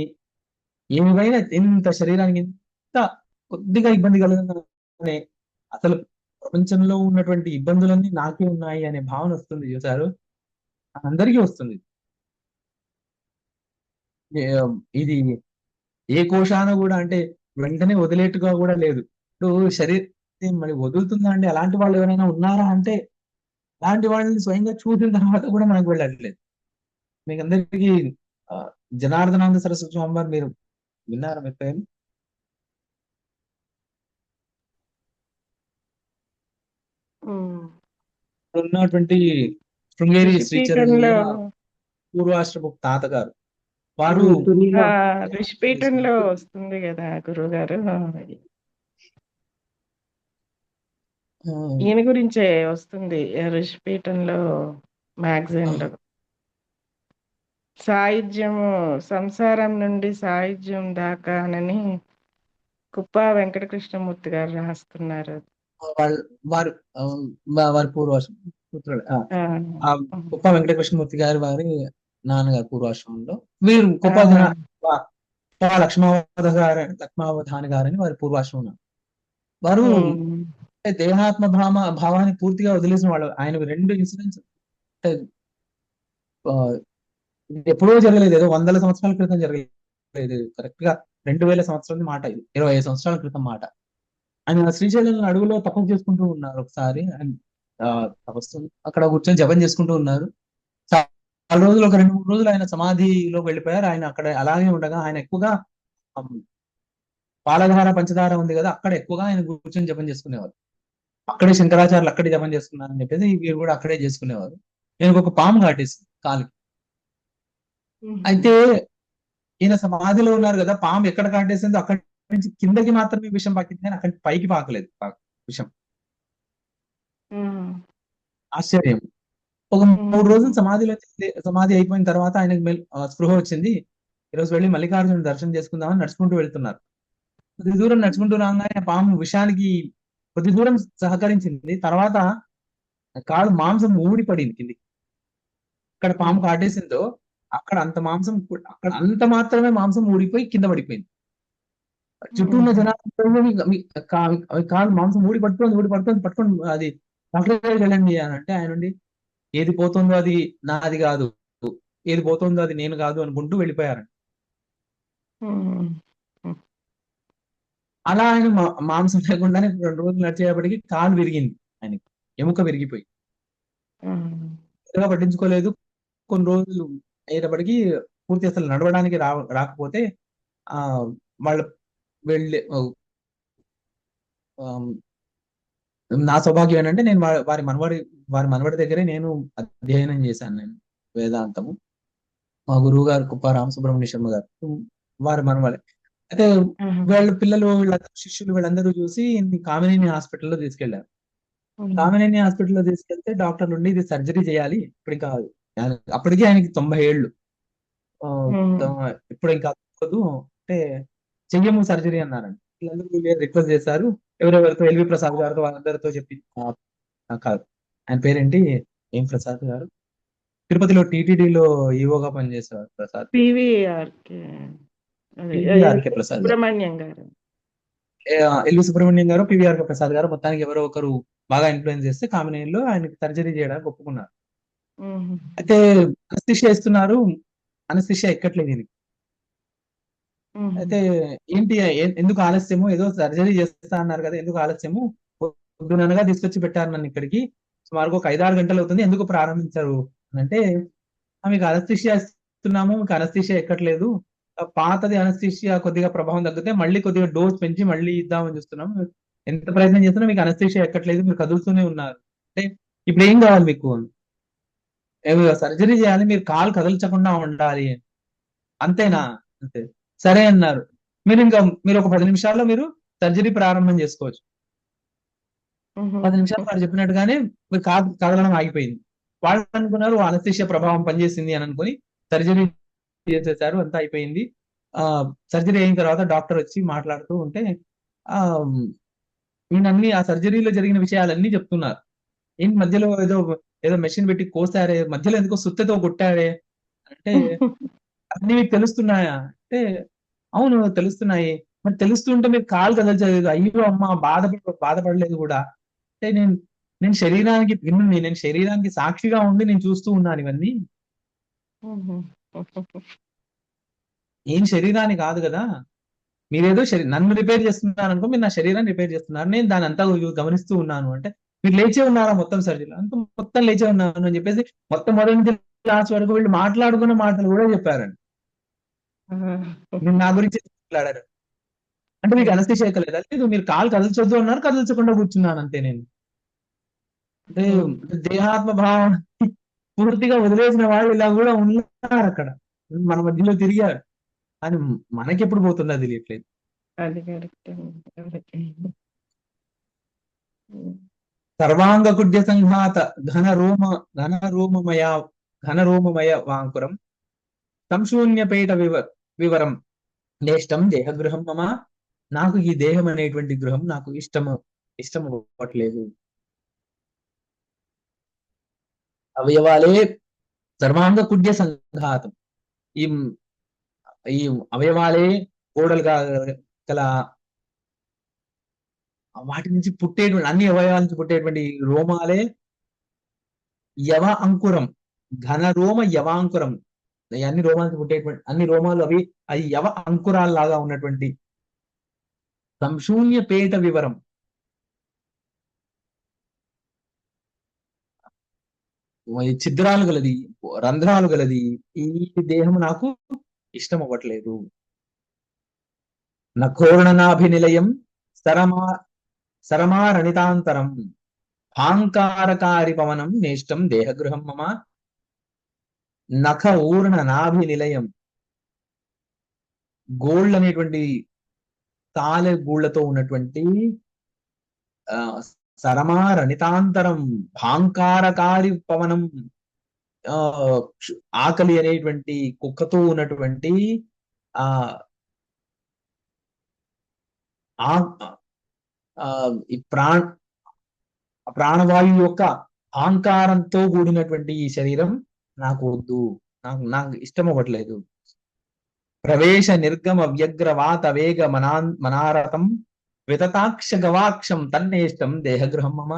ఏమైనా ఇంత శరీరానికి ఇంత కొద్దిగా ఇబ్బంది కలగగానే అసలు ప్రపంచంలో ఉన్నటువంటి ఇబ్బందులన్నీ నాకే ఉన్నాయి అనే భావన వస్తుంది చూసారు, అందరికీ వస్తుంది. ఇది ఏ కోశాన కూడా అంటే వెంటనే వదిలేట్టుగా కూడా లేదు. ఇప్పుడు శరీరం మరి వదులుతుందా అండి? అలాంటి వాళ్ళు ఎవరైనా ఉన్నారా అంటే అలాంటి వాళ్ళని స్వయంగా చూసిన తర్వాత కూడా మనకు వెళ్ళట్లేదు. మీకు అందరికీ జనార్దనానంద సరస్వతి స్వామి వారు మీరు విన్నారా మీ పేరు? ఉన్నటువంటి శృంగేరి శ్రీచరణ్లో పూర్వాశ్రమ తాతగారు వారు ఋషిపీఠంలో వస్తుంది కదా గురువు గారు, ఈయన గురించే వస్తుంది ఋషిపీఠంలో మ్యాగజైన్ లో. సాయుధ్యము సంసారం నుండి సాయుధ్యం దాకా అని కుప్ప వెంకటకృష్ణమూర్తి గారు రాస్తున్నారు. వారి పూర్వాశ్రమం కుప్ప వెంకటకృష్ణమూర్తి గారు వారి నాన్నగారు పూర్వాశ్రమంలో. వీరు కుప్ప లక్ష్మావధాని గారని వారి పూర్వాశ్రమం. వారు దేహాత్మ భావాన్ని పూర్తిగా వదిలేసిన వాళ్ళు. ఆయన 2 ఇన్సిడెంట్స్ ఎప్పుడో జరగలేదు, ఏదో 100 సంవత్సరాల క్రితం జరగలేదు, కరెక్ట్ గా 2000 సంవత్సరాల మాట, ఇది 25 సంవత్సరాల క్రితం మాట. ఆయన శ్రీశైలం అడవులో తపస్సు చేసుకుంటూ ఉన్నారు. ఒకసారి తపస్సు అక్కడ కూర్చొని జపం చేసుకుంటూ ఉన్నారు. చాలా రోజులు, ఒక 2-3 రోజులు ఆయన సమాధిలోకి వెళ్ళిపోయారు. ఆయన అక్కడ అలాగే ఉండగా ఆయన ఎక్కువగా పాలధార పంచదార ఉంది కదా, అక్కడ ఎక్కువగా ఆయన కూర్చొని జపం చేసుకునేవారు. అక్కడే శంకరాచార్యులు అక్కడే జపం చేసుకున్నారని చెప్పేసి వీరు కూడా అక్కడే చేసుకునేవారు. నేను ఒక పాము కాటేసింది కాలుకి. అయితే ఈయన సమాధిలో ఉన్నారు కదా, పాము ఎక్కడ కాటేసిందో అక్కడి నుంచి కిందకి మాత్రమే విషం పాకింది కానీ అక్కడి పైకి పాకలేదు విషం. ఆశ్చర్యం. ఒక 3 రోజులు సమాధి అయిపోయిన తర్వాత ఆయనకు స్పృహ వచ్చింది. ఈరోజు వెళ్ళి మల్లికార్జున దర్శనం చేసుకుందామని నడుచుకుంటూ వెళ్తున్నారు. కొద్ది దూరం నడుచుకుంటూ రాగానే ఆ పాము విషానికి కొద్ది దూరం సహకరించింది. తర్వాత కాలు మాంసం ఊడి పడింది కింది. ఇక్కడ పాము కాటేసిందో అక్కడ అంత మాంసం అక్కడ అంత మాత్రమే మాంసం ఊడిపోయి కింద పడిపోయింది. చుట్టూ ఉన్న జనాలు కాలు మాంసం ఊడి పట్టుకొని అది డాక్టర్ దగ్గరికి వెళ్ళండి అని అంటే ఆయన నుండి ఏది పోతుందో అది నాది కాదు, ఏది పోతుందో అది నేను కాదు అనుకుంటూ వెళ్ళిపోయారు. అలా ఆయన మాంసం లేకుండానే 2 రోజులు నడిచేపటికి కాలు విరిగింది, ఆయనకి ఎముక విరిగిపోయి పట్టించుకోలేదు. కొన్ని రోజులు అయ్యేటప్పటికి పూర్తి అసలు నడవడానికి రాకపోతే ఆ వాళ్ళు వెళ్ళి నా సౌభాగ్యం ఏంటంటే నేను వారి మనవడి దగ్గరే నేను అధ్యయనం చేశాను. నేను వేదాంతము మా గురువు గారు కుప్ప రామసుబ్రహ్మణ్య శర్మ గారు, వారి మనవడే. అయితే వీళ్ళ పిల్లలు వీళ్ళందరూ శిష్యులు వీళ్ళందరూ చూసి కామినేని హాస్పిటల్లో తీసుకెళ్లారు. కామినేని హాస్పిటల్లో తీసుకెళ్తే డాక్టర్లు ఉండి ఇది సర్జరీ చేయాలి, ఇప్పుడు ఇంకా అప్పటికే ఆయనకి 90 ఏళ్ళు, ఇప్పుడు ఇంకా అంటే చెయ్యము సర్జరీ అన్నారండి. వీళ్ళందరూ రిక్వెస్ట్ చేశారు. ఎవరెవరితో ఎల్వి ప్రసాద్ గారితో వాళ్ళందరితో చెప్పి కాదు ఆయన పేరేంటి, ఏం ప్రసాద్ గారు, తిరుపతిలో టీటీడీలో ఈవోగా పనిచేసేవారు ప్రసాద్. పివిఆర్కే ప్రసాద్ గారు, సుబ్రహ్మణ్యం గారు, ఎల్వి సుబ్రహ్మణ్యం గారు, పివిఆర్కే ప్రసాద్ గారు మొత్తానికి ఎవరో ఒకరు బాగా ఇన్ఫ్లుయెన్స్ చేస్తే కామినేనిలో ఆయనకి సర్జరీ చేయడానికి ఒప్పుకున్నారు. అయితే అనస్థిషియా ఇస్తున్నారు, అనస్థిషియా ఎక్కట్లేదు ఈయనకి. అయితే ఏంటి ఎందుకు ఆలస్యము, ఏదో సర్జరీ చేస్తా అన్నారు కదా, ఎందుకు ఆలస్యము, పొద్దుననగా తీసుకొచ్చి పెట్టారు నన్ను ఇక్కడికి, సుమారుగా ఒక 5-6 గంటలు అవుతుంది, ఎందుకు ప్రారంభించారు అని అంటే మీకు అనస్థిషియా ఇస్తున్నాము, మీకు అనస్థిషియా ఎక్కట్లేదు, పాతది అనస్థిషియా కొద్దిగా ప్రభావం తగ్గితే మళ్ళీ కొద్దిగా డోస్ పెంచి మళ్ళీ ఇద్దామని చూస్తున్నాం, ఎంత ప్రయత్నం చేస్తున్నా మీకు అనస్థిషియా ఎక్కట్లేదు, మీరు కదులుతూనే ఉన్నారు, అంటే ఇప్పుడు ఏం కావాలి మీకు, సర్జరీ చేయాలి, మీరు కాలు కదల్చకుండా ఉండాలి, అంతేనా, అంతే, సరే అన్నారు. మీరు ఒక 10 నిమిషాల్లో మీరు సర్జరీ ప్రారంభం చేసుకోవచ్చు. 10 నిమిషాలు వారు చెప్పినట్టుగానే మీరు కాలు కదలడం ఆగిపోయింది. వాళ్ళు అనుకున్నారు అనస్థిషియా ప్రభావం పనిచేసింది అని అనుకుని సర్జరీ చేసేసారు, అంతా అయిపోయింది. సర్జరీ అయిన తర్వాత డాక్టర్ వచ్చి మాట్లాడుతూ ఉంటే ఈయనన్ని ఆ సర్జరీలో జరిగిన విషయాలన్నీ చెప్తున్నారు. ఏంటి మధ్యలో ఏదో మెషిన్ పెట్టి కోసారే, మధ్యలో ఎందుకో సుత్తెతో కొట్టారే అంటే అన్ని మీకు తెలుస్తున్నాయా అంటే అవును తెలుస్తున్నాయి, మరి తెలుస్తుంటే మీరు కాలు కదల్చలేదు, అయ్యో అమ్మ బాధపడలేదు కూడా అంటే నేను శరీరానికి భిన్నుని, నేను శరీరానికి సాక్షిగా ఉండి నేను చూస్తూ ఉన్నాను ఇవన్నీ, ఏం శరీరాన్ని కాదు కదా, మీరేదో నన్ను రిపేర్ చేస్తున్నారు అనుకో, మీరు నా శరీరాన్ని రిపేర్ చేస్తున్నారు, నేను దాని అంతా గమనిస్తూ ఉన్నాను అంటే మీరు లేచే ఉన్నారా మొత్తం సర్జరీలో, అంత మొత్తం లేచే ఉన్నాను అని చెప్పేసి మొత్తం మొదటి నుంచి లాస్ట్ వరకు వీళ్ళు మాట్లాడుకున్న మాటలు కూడా చెప్పారండి. మీరు నా గురించి మాట్లాడారు అంటే మీకు అనస్థిషియా ఎక్కలేదా, లేదు మీరు కాలు కదల్చొద్దు అన్నారు, కదల్చకుండా కూర్చున్నాను అంతే నేను, అంటే దేహాత్మ భావం పూర్తిగా వదిలేసిన వాళ్ళు ఇలా కూడా ఉన్నారు అక్కడ, మన మధ్యలో తిరిగారు అని మనకి ఎప్పుడు పోతుందో అది తెలియట్లేదు. అది కరెక్ట్. సర్వాంగ కుడ్య సంఘాత ఘన రోమమయ వాంకురం సంశూన్యపేట వివరం నేష్టం దేహగృహం మమ, నాకు ఈ దేహం అనేటువంటి గృహం నాకు ఇష్టము అవ్వట్లేదు. అవయవాలే సర్వాంగ కుడ్య సంఘాతం, ఈ ఈ అవయవాలే గోడలుగా గల వాటి నుంచి పుట్టేటువంటి అన్ని అవయవాల నుంచి పుట్టేటువంటి రోమాలే యవ అంకురం, ఘన రోమ యవాంకురం, అన్ని రోమాల నుంచి పుట్టేటువంటి అన్ని రోమాలు అవి యవ అంకురాల్లాగా ఉన్నటువంటి సంశూన్య పేట వివరం, ఛిద్రాలు గలది, రంధ్రాలు గలది, ఈ దేహం నాకు ఇష్టం అవ్వట్లేదు. నఖోర్ణనాభినిలయం సరమారణితాంతరం భాంకారకారి పవనం నేష్టం దేహగృహం మమ నఖ ఊర్ణ నాభి నిలయం. గోల్డ్ అనేటువంటి తాలె గూళ్ళతో ఉన్నటువంటి ఆ సరమారణితాంతరం భాంకారకారి పవనం, ఆ ఆకలి అనేటువంటి కుక్కతో ఉన్నటువంటి ఆ ఆ- ఆ ఈ ప్రాణవాయువు యొక్క అహంకారంతో కూడినటువంటి ఈ శరీరం నాకు వద్దు, నాకు ఇష్టం అవ్వట్లేదు. ప్రవేశ నిర్గమ వ్యగ్ర వాత వేగ మనారతం వితతాక్ష గవాక్షం తన్నేష్టం దేహగృహం మమ.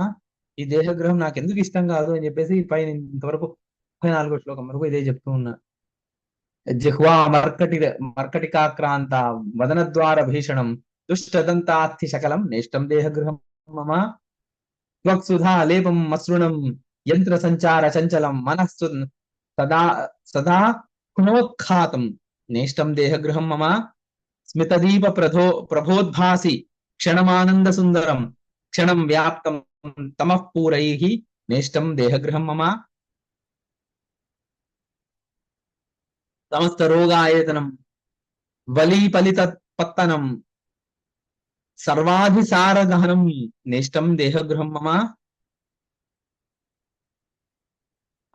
ఈ దేహగృహం నాకు ఎందుకు ఇష్టం కాదు అని చెప్పేసి పైన ఇంతవరకు 34వ శ్లోకం వరకు ఇదే చెప్తూ ఉన్నా. జిహ్వా మర్కటికాక్రాంత వదనద్వార భీషణం దుష్టదంతార్థి శకలం నేష్టం దేహగృహం మమ. త్వక్సుధా లేపం మసృణం యంత్ర సంచార చంచలం మనస్సు సదా సదా పునోత్ఖాతం నేష్టం దేహగృహం మమ. స్మితదీప ప్రభోద్భాసి క్షణమానంద సుందరం క్షణం వ్యాప్తం తమః పూరైః నేష్టం దేహగృహం మమ. సమస్త రోగాయతనం వలీపలిత పత్తనం సర్వాధిసార గహనం నేష్టం దేహగృహం మమ.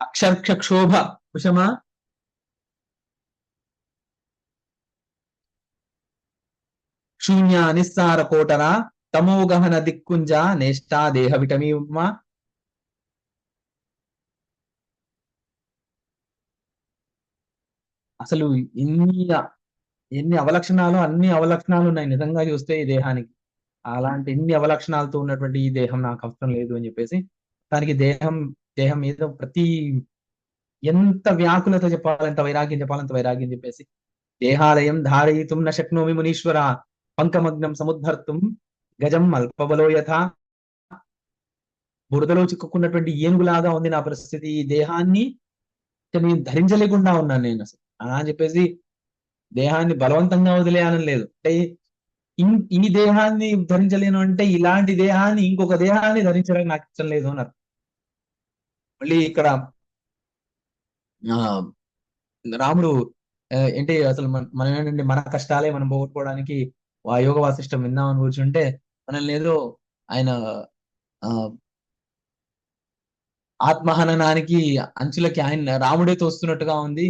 అక్షర్క్షోభ కుశమ శూన్య నిస్సార కోటర తమోగహన దిక్కుంజ నేష్టా దేహ విటమీమ. అసలు ఎన్ని ఎన్ని అవలక్షణాలు, అన్ని అవలక్షణాలు ఉన్నాయి నిజంగా చూస్తే ఈ దేహానికి. అలాంటి ఎన్ని అవలక్షణాలతో ఉన్నటువంటి ఈ దేహం నాకు అవసరం లేదు అని చెప్పేసి దానికి దేహం దేహం మీద ప్రతి ఎంత వ్యాకులత చెప్పాలంత వైరాగ్యం చెప్పాలంత వైరాగ్యం చెప్పేసి దేహాలయం ధారయితుం న శక్నోమి మునీశ్వర పంకమగ్నం సముద్ధర్తుం గజం అల్పబలో యథ. బురదలో చిక్కుకున్నటువంటి ఏనుగులాగా ఉంది నా పరిస్థితి. ఈ దేహాన్ని నేను ధరించలేకుండా ఉన్నాను నేను అసలు అని చెప్పేసి దేహాన్ని బలవంతంగా వదిలేయాలని లేదు. అంటే ఈ దేహాన్ని ధరించలేను అంటే ఇలాంటి దేహాన్ని ఇంకొక దేహాన్ని ధరించడం నాకు ఇష్టం లేదు అన్నారు. మళ్ళీ ఇక్కడ ఆ రాముడు ఏంటి అసలు మనం ఏంటంటే మన కష్టాలే మనం పోగొట్టుకోవడానికి ఆ యోగ వాసిష్టం విందామని కూర్చుంటే మనల్ని ఏదో ఆయన ఆ ఆత్మహననానికి అంచులకి ఆయన రాముడే తోస్తున్నట్టుగా ఉంది.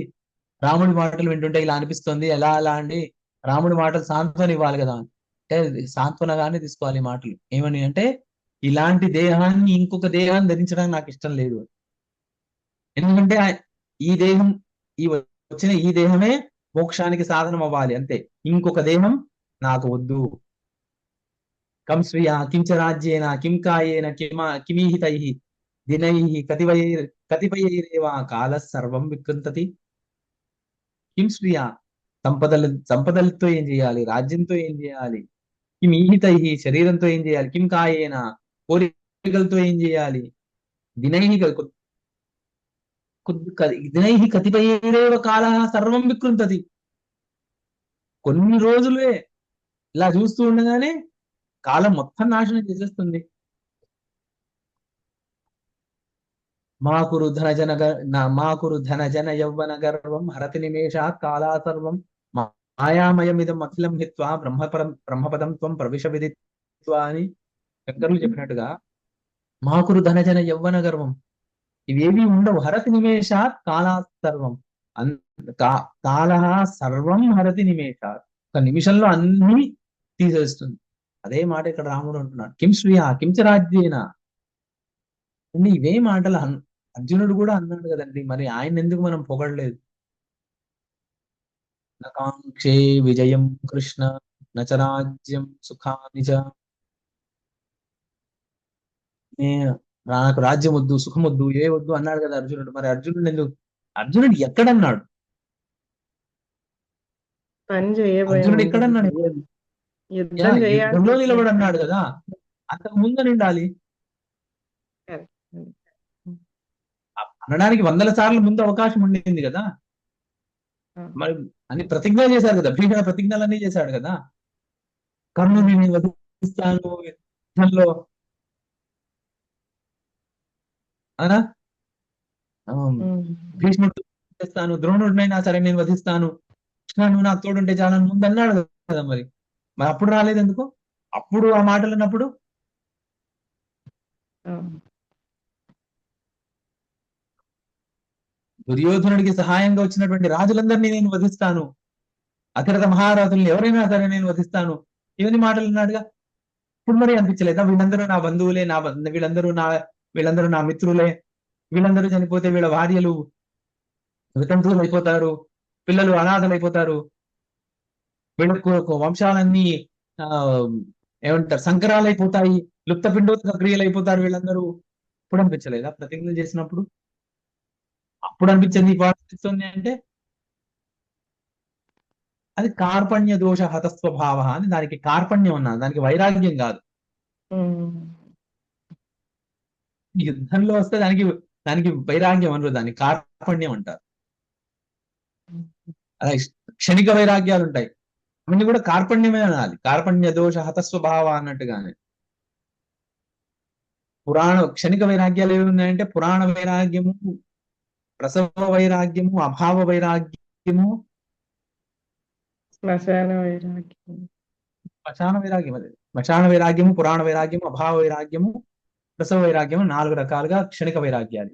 రాముడి మాటలు వింటుంటే ఇలా అనిపిస్తుంది. ఎలా అలా అండి, రాముడి మాటలు సాంత్వన ఇవ్వాలి కదా అంటే సాంత్వనగానే తీసుకోవాలి ఈ మాటలు. ఏమని అంటే ఇలాంటి దేహాన్ని ఇంకొక దేహాన్ని ధరించడానికి నాకు ఇష్టం లేదు. ఎందుకంటే ఈ దేహం ఈ వచ్చిన ఈ దేహమే మోక్షానికి సాధనం అవ్వాలి అంతే. ఇంకొక దేహం నాకు వద్దు. కం స్వీయ కించ రాజ్యేన కిం కాయేన కిమీహితై దినై కతిపయైరేవా కాల సర్వం వికృంతతి. కిం స్వీయ సంపదలతో ఏం చేయాలి, రాజ్యంతో ఏం చేయాలి, కిం ఈహితై శరీరంతో ఏం చేయాలి, కిం కాయేన కోరికలతో ఏం చేయాలి, దినై దినై కతిపయేరేవ కాల సర్వం వికృంతతి. కొన్ని రోజులే ఇలా చూస్తూ ఉండగానే కాలం మొత్తం నాశనం చేసేస్తుంది. మాకురు ధన జన యౌవన గర్వం హరతి నిమేషాత్ కాలా సర్వం మాయామయమిదం అఖిలం హిత్వా బ్రహ్మపదం త్వం ప్రవిశ విదిత్వా అని శంకరులు చెప్పినట్టుగా మాకురు ధన జన యౌవన గర్వం ఇవేవి ఉండవు. హరతి నిమేషాత్ కాలా సర్వం కాల సర్వం హరతి నిమేషాత్. ఒక నిమిషంలో అన్ని తీసేస్తుంది. అదే మాట ఇక్కడ రాముడు అంటున్నాడు. కిం శ్రీయా కించ రాజ్యేన. ఇవే మాటలు అర్జునుడు కూడా అన్నాడు కదండి, మరి ఆయన ఎందుకు మనం పొగడలేదు? నకాంక్షే విజయం కృష్ణ నచ రాజ్యం సుఖాని చ. నాకు రాజ్యం వద్దు, సుఖం వద్దు, ఏ వద్దు అన్నాడు కదా అర్జునుడు. మరి అర్జునుడు ఎక్కడన్నాడు? పని చేయబోయే అర్జునుడు ముందు ఎక్కడన్నాడు? యుద్ధం యుద్ధంలో చేయాల్సి నిలబడి అన్నాడు కదా, అంతకు ముందని ఉండాలి. అనడానికి 100 సార్లు ముందు అవకాశం ఉండింది కదా. మరి అన్ని ప్రతిజ్ఞ చేశారు కదా, భీషణ ప్రతిజ్ఞలన్నీ చేశాడు కదా. కర్ణుని నేను వధిస్తాను, యుద్ధంలో అనా భీష్ముడు చేస్తాను, ద్రోణుడినైనా సరే నేను వధిస్తాను, కృష్ణ నువ్వు నాకు తోడుంటే చాలని ముందు అన్నాడు కదా. మరి మరి అప్పుడు రాలేదు ఎందుకు? అప్పుడు ఆ మాటలు అన్నప్పుడు దుర్యోధనుడికి సహాయంగా వచ్చినటువంటి రాజులందరినీ నేను వధిస్తాను, అతిరథ మహారాజుల్ని ఎవరైనా సరే నేను వధిస్తాను, ఇవన్నీ మాటలు అన్నాడుగా. ఇప్పుడు మరి అనిపించలేదా వీళ్ళందరూ నా బంధువులే, వీళ్ళందరూ నా మిత్రులే, వీళ్ళందరూ చనిపోతే వీళ్ళ భార్యలు వితంతువులు అయిపోతారు, పిల్లలు అనాథలు అయిపోతారు, వీళ్ళకు వంశాలన్నీ ఆ ఏమంటారు సంకరాలు అయిపోతాయి, లుప్త పిండోదక క్రియలు అయిపోతారు వీళ్ళందరూ. ఇప్పుడు అనిపించలేదా ప్రతిజ్ఞ చేసినప్పుడు? అప్పుడు అనిపించింది ఇప్పుడు అనిపిస్తుంది అంటే అది కార్పణ్య దోష హతస్వభావ అని, దానికి కార్పణ్యం అన్నారు, దానికి వైరాగ్యం కాదు. యుద్ధంలో వస్తే దానికి దానికి వైరాగ్యం అనరు, దానికి కార్పణ్యం అంటారు. అలా క్షణిక వైరాగ్యాలు ఉంటాయి, అవన్నీ కూడా కార్పణ్యమే అనాలి. కార్పణ్య దోష హతస్వభావ అన్నట్టుగానే క్షణిక వైరాగ్యాలు ఏమి ఉన్నాయంటే పురాణ వైరాగ్యము, ప్రసవ వైరాగ్యము, అభావ వైరాగ్యము, శ్మశాన వైరాగ్యం, శ్మశాన వైరాగ్యం. అదే శ్మశాన వైరాగ్యము, పురాణ వైరాగ్యము, అభావ వైరాగ్యము, ప్రసవ వైరాగ్యము, 4 రకాలుగా క్షణిక వైరాగ్యాలు.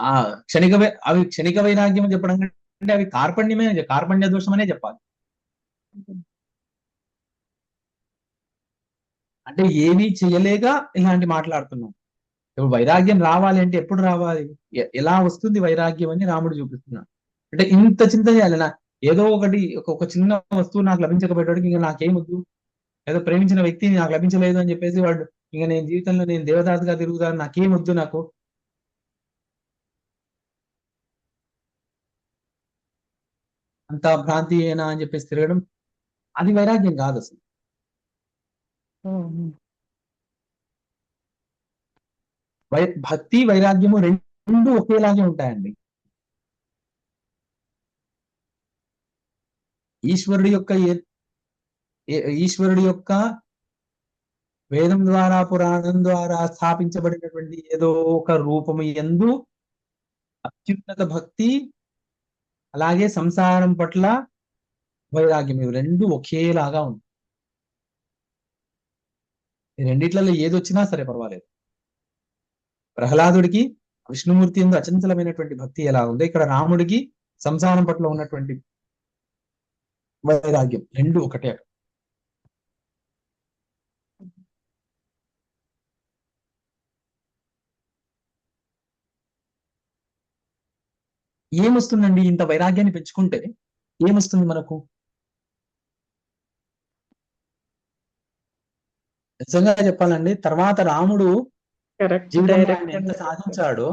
ఆ అవి క్షణిక వైరాగ్యం అని చెప్పడం అంటే అవి కార్పణ్యమే, కార్పణ్య దోషం అనే చెప్పాలి. అంటే ఏమీ చేయలేక ఇలాంటి మాట్లాడుతున్నాం. ఇప్పుడు వైరాగ్యం రావాలి అంటే ఎప్పుడు రావాలి, ఎలా వస్తుంది వైరాగ్యం అని రాముడు చూపిస్తున్నాడు. అంటే ఇంత చింత చేయాలి, ఏదో ఒకటి ఒక చిన్న వస్తువు నాకు లభించకపోయేటోడికి ఇంకా నాకేమొద్దు, ఏదో ప్రేమించిన వ్యక్తి నాకు లభించలేదు అని చెప్పేసి వాడు ఇంకా నేను జీవితంలో నేను దేవదాసుగా తిరుగుతాను, నాకేమొద్దు, నాకు అంత భ్రాంతి అయినా అని చెప్పేసి తిరగడం, అది వైరాగ్యం కాదు అసలు. భక్తి వైరాగ్యము రెండు ఒకేలాగే ఉంటాయండి. ఈశ్వరుడి యొక్క ఈశ్వరుడి యొక్క వేదం ద్వారా పురాణం ద్వారా స్థాపించబడినటువంటి ఏదో ఒక రూపము యందు అత్యున్నత భక్తి, అలాగే సంసారం పట్ల వైరాగ్యం, ఇవి రెండు ఒకేలాగా ఉంటాయి. ఈ రెండిట్లలో ఏది వచ్చినా సరే పర్వాలేదు. ప్రహ్లాదుడికి విష్ణుమూర్తి యందు అచంచలమైనటువంటి భక్తి ఎలా ఉంది, ఇక్కడ రాముడికి సంసారం పట్ల ఉన్నటువంటి వైరాగ్యం రెండు ఒకటే. ఏమొస్తుందండి ఇంత వైరాగ్యాన్ని పెంచుకుంటే? ఏమొస్తుంది మనకు? నిజంగా చెప్పాలండి, తర్వాత రాముడు జీవితంలో ఆయన ఎంత సాధించాడో,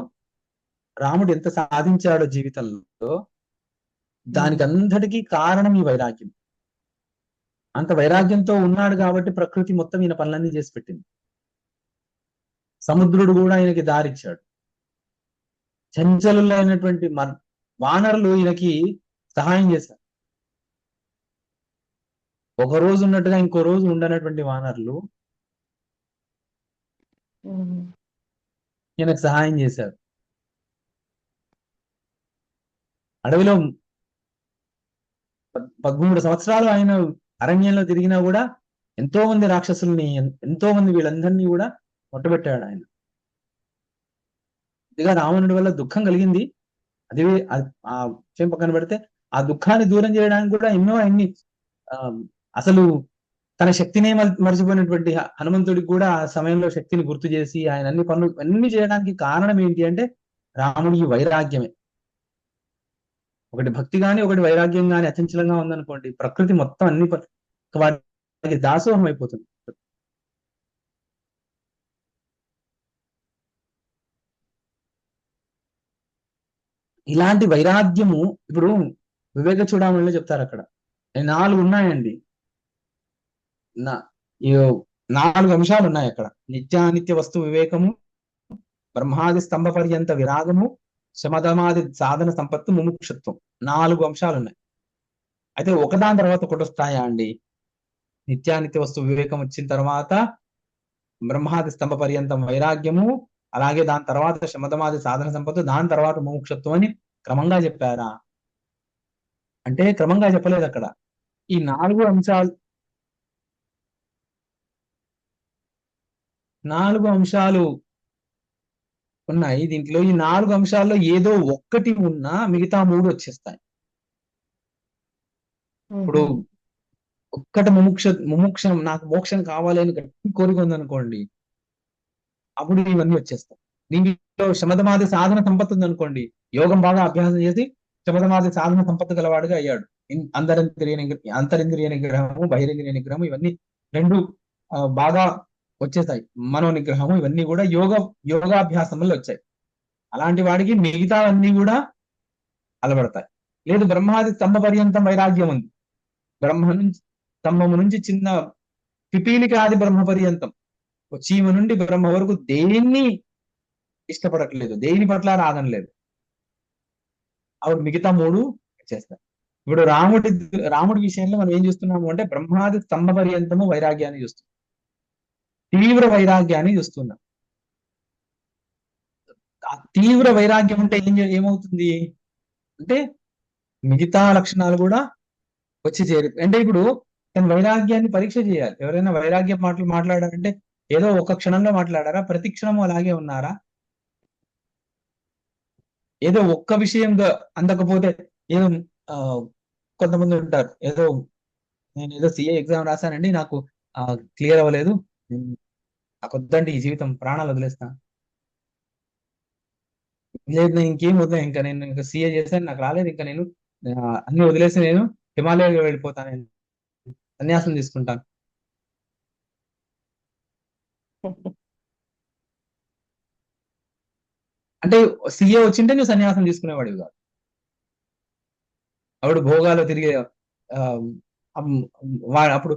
రాముడు ఎంత సాధించాడో జీవితంలో, దానికి అంతటికీ కారణం ఈ వైరాగ్యం. అంత వైరాగ్యంతో ఉన్నాడు కాబట్టి ప్రకృతి మొత్తం ఈయన పనులన్నీ చేసి పెట్టింది. సముద్రుడు కూడా ఆయనకి దారిచ్చాడు. చంచలులైనటువంటి వానరులు ఈయనకి సహాయం చేశారు. ఒక రోజు ఉన్నట్టుగా ఇంకో రోజు ఉండనటువంటి వానరులు ఈయనకు సహాయం చేశారు. అడవిలో 13 సంవత్సరాలు ఆయన అరణ్యంలో తిరిగినా కూడా ఎంతో మంది రాక్షసుల్ని, ఎంతో మంది వీళ్ళందరినీ కూడా కొట్టబెట్టాడు ఆయన. ఇదిగా రావణుడి వల్ల దుఃఖం కలిగింది, అది ఆ విషయం పక్కన పెడితే ఆ దుఃఖాన్ని దూరం చేయడానికి కూడా ఎన్నో అన్ని అసలు తన శక్తినే మర్చిపోయినటువంటి హనుమంతుడికి కూడా ఆ సమయంలో శక్తిని గుర్తు చేసి ఆయన అన్ని పనులు అన్ని చేయడానికి కారణం ఏంటి అంటే రాముడి వైరాగ్యమే. ఒకటి భక్తి గాని ఒకటి వైరాగ్యం గాని అచంచలంగా ఉందనుకోండి, ప్రకృతి మొత్తం అన్ని వాటికి దాసోహం అయిపోతుంది. ఇలాంటి వైరాగ్యము ఇప్పుడు వివేక చూడమణిలో చెప్తారు, అక్కడ 4 ఉన్నాయండి. 4 అంశాలు ఉన్నాయి అక్కడ. నిత్యానిత్య వస్తు వివేకము, బ్రహ్మాది స్తంభ పర్యంత విరాగము, శమధమాది సాధన సంపత్తు, ముముక్షత్వం, 4 అంశాలు ఉన్నాయి. అయితే ఒకదాని తర్వాత ఒకటి వస్తాయా అండి? నిత్యానిత్య వస్తు వివేకం వచ్చిన తర్వాత బ్రహ్మాది స్తంభ పర్యంతం వైరాగ్యము, అలాగే దాని తర్వాత శమధమాది సాధన సంపత్తు, దాని తర్వాత ముముక్షత్వం అని క్రమంగా చెప్పారా? అంటే క్రమంగా చెప్పలేదు అక్కడ. ఈ 4 అంశాలు ఉన్నాయి దీంట్లో. ఈ 4 అంశాల్లో ఏదో ఒక్కటి ఉన్నా మిగతా 3 వచ్చేస్తాయి. ఇప్పుడు ఒక్కటి ముముక్షం, నాకు మోక్షం కావాలి అని గట్టి కోరిక ఉందనుకోండి, అప్పుడు ఇవన్నీ వచ్చేస్తాయి. దీంట్లో శమధమాది సాధన సంపత్తి ఉందనుకోండి, యోగం బాగా అభ్యాసం చేసి శమధమాది సాధన సంపత్తి గలవాడుగా అయ్యాడు. అంతరింద్రియ నిగ్రహము, బహిరింద్రియ నిగ్రహము, ఇవన్నీ రెండు బాగా వచ్చేసాయి. మనో నిగ్రహము, ఇవన్నీ కూడా యోగాభ్యాసం వల్ల వచ్చాయి. అలాంటి వాడికి మిగతావన్నీ కూడా అలవడతాయి. లేదు, బ్రహ్మాది స్తంభ పర్యంతం వైరాగ్యం ఉంది. స్తంభము నుంచి చిన్న పిపీలిక ఆది బ్రహ్మ పర్యంతం, చీమ నుండి బ్రహ్మ వరకు దేన్ని ఇష్టపడట్లేదు, దేని పట్ల రాగం లేదు. అప్పుడు మిగతా 3 చేస్తారు. ఇప్పుడు రాముడి విషయంలో మనం ఏం చూస్తున్నాము అంటే బ్రహ్మాది స్తంభ పర్యంతము వైరాగ్యాన్ని చూస్తున్నాం, తీవ్ర వైరాగ్యాన్ని చూస్తున్నాం. ఆ తీవ్ర వైరాగ్యం అంటే ఏమవుతుంది అంటే మిగతా లక్షణాలు కూడా వచ్చి చేరు. అంటే ఇప్పుడు తన వైరాగ్యాన్ని పరీక్ష చేయాలి. ఎవరైనా వైరాగ్యం మాటలు మాట్లాడారంటే ఏదో ఒక క్షణంలో మాట్లాడారా? ప్రతి క్షణము అలాగే ఉన్నారా? ఏదో ఒక్క విషయం అందకపోతే ఏదో కొంతమంది ఉంటారు, నేను ఏదో సిఏ ఎగ్జామ్ రాశానండి, నాకు క్లియర్ అవ్వలేదు, నాకు వద్దండి ఈ జీవితం, ప్రాణాలు వదిలేస్తా, లేదు నేను ఇంకేం వద్దా, ఇంకా నేను ఇంకా సిఏ చేశాను, నాకు రాలేదు, ఇంకా నేను అన్ని వదిలేసి నేను హిమాలయాకి వెళ్ళిపోతాను, నేను సన్యాసం తీసుకుంటాను. అంటే సిఏ వచ్చింటే నువ్వు సన్యాసం తీసుకునేవాడివి కాదు. అప్పుడు భోగాలు తిరిగే అప్పుడు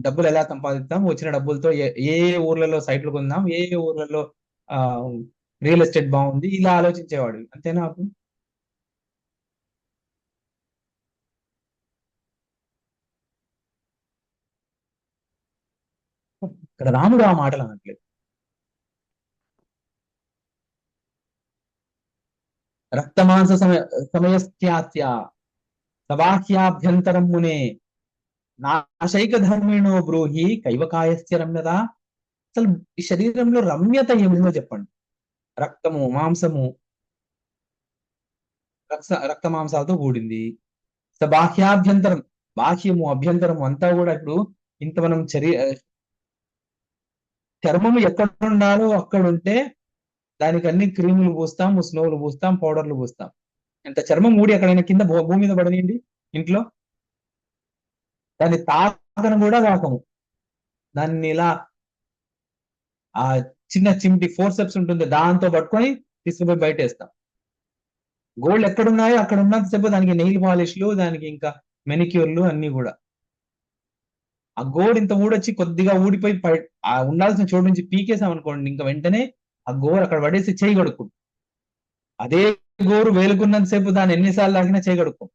డబ్బులు ఎలా సంపాదిస్తాం, వచ్చిన డబ్బులతో ఏ ఊర్లలో సైట్లు కొందాం, ఏ ఊర్లలో రియల్ ఎస్టేట్ బాగుంది, ఇలా ఆలోచించేవాడు. అంతేనా? అప్పుడు ఇక్కడ రాముడు ఆ మాటలు అనట్లేదు. రక్తమాంస సమయస్యాస్య సబాహ్యాభ్యంతరం మునే నాశైక ధర్మిణో బ్రూహి కైవకాయస్య రమ్యత. అసలు ఈ శరీరంలో రమ్యత ఏమిందో చెప్పండి. రక్తము, మాంసము, రక్త మాంసాలతో కూడింది. బాహ్యాభ్యంతరం, బాహ్యము అభ్యంతరము అంతా కూడా ఇప్పుడు ఇంత మనం చర్మము ఎక్కడ ఉండాలో అక్కడ ఉంటే దానికి అన్ని క్రీములు పూస్తాం, స్నోలు పూస్తాం, పౌడర్లు పూస్తాం. ఎంత చర్మం ఊడి ఎక్కడైనా కింద భూమి మీద పడనియండి ఇంట్లో, దాన్ని తాకను కూడా తాకము. దాన్ని ఇలా ఆ చిన్న చిమ్టి ఫోర్సెప్స్ ఉంటుంది, దాంతో పట్టుకొని తీసుకుపోయి బయట వేస్తాం. గోల్డ్ ఎక్కడున్నాయో అక్కడ ఉన్నంతసేపు దానికి నెయిల్ పాలిష్లు, దానికి ఇంకా మెనిక్యూర్లు అన్ని కూడా. ఆ గోడు ఇంత ఊడొచ్చి కొద్దిగా ఊడిపోయి ఉండాల్సిన చోటు నుంచి పీకేసాం అనుకోండి, ఇంకా వెంటనే ఆ గోరు అక్కడ పడేసి చేయి కడుక్కు. అదే గోరు వేలుకున్నంతసేపు దాన్ని ఎన్నిసార్లు తాగినా చేయి కడుక్కో.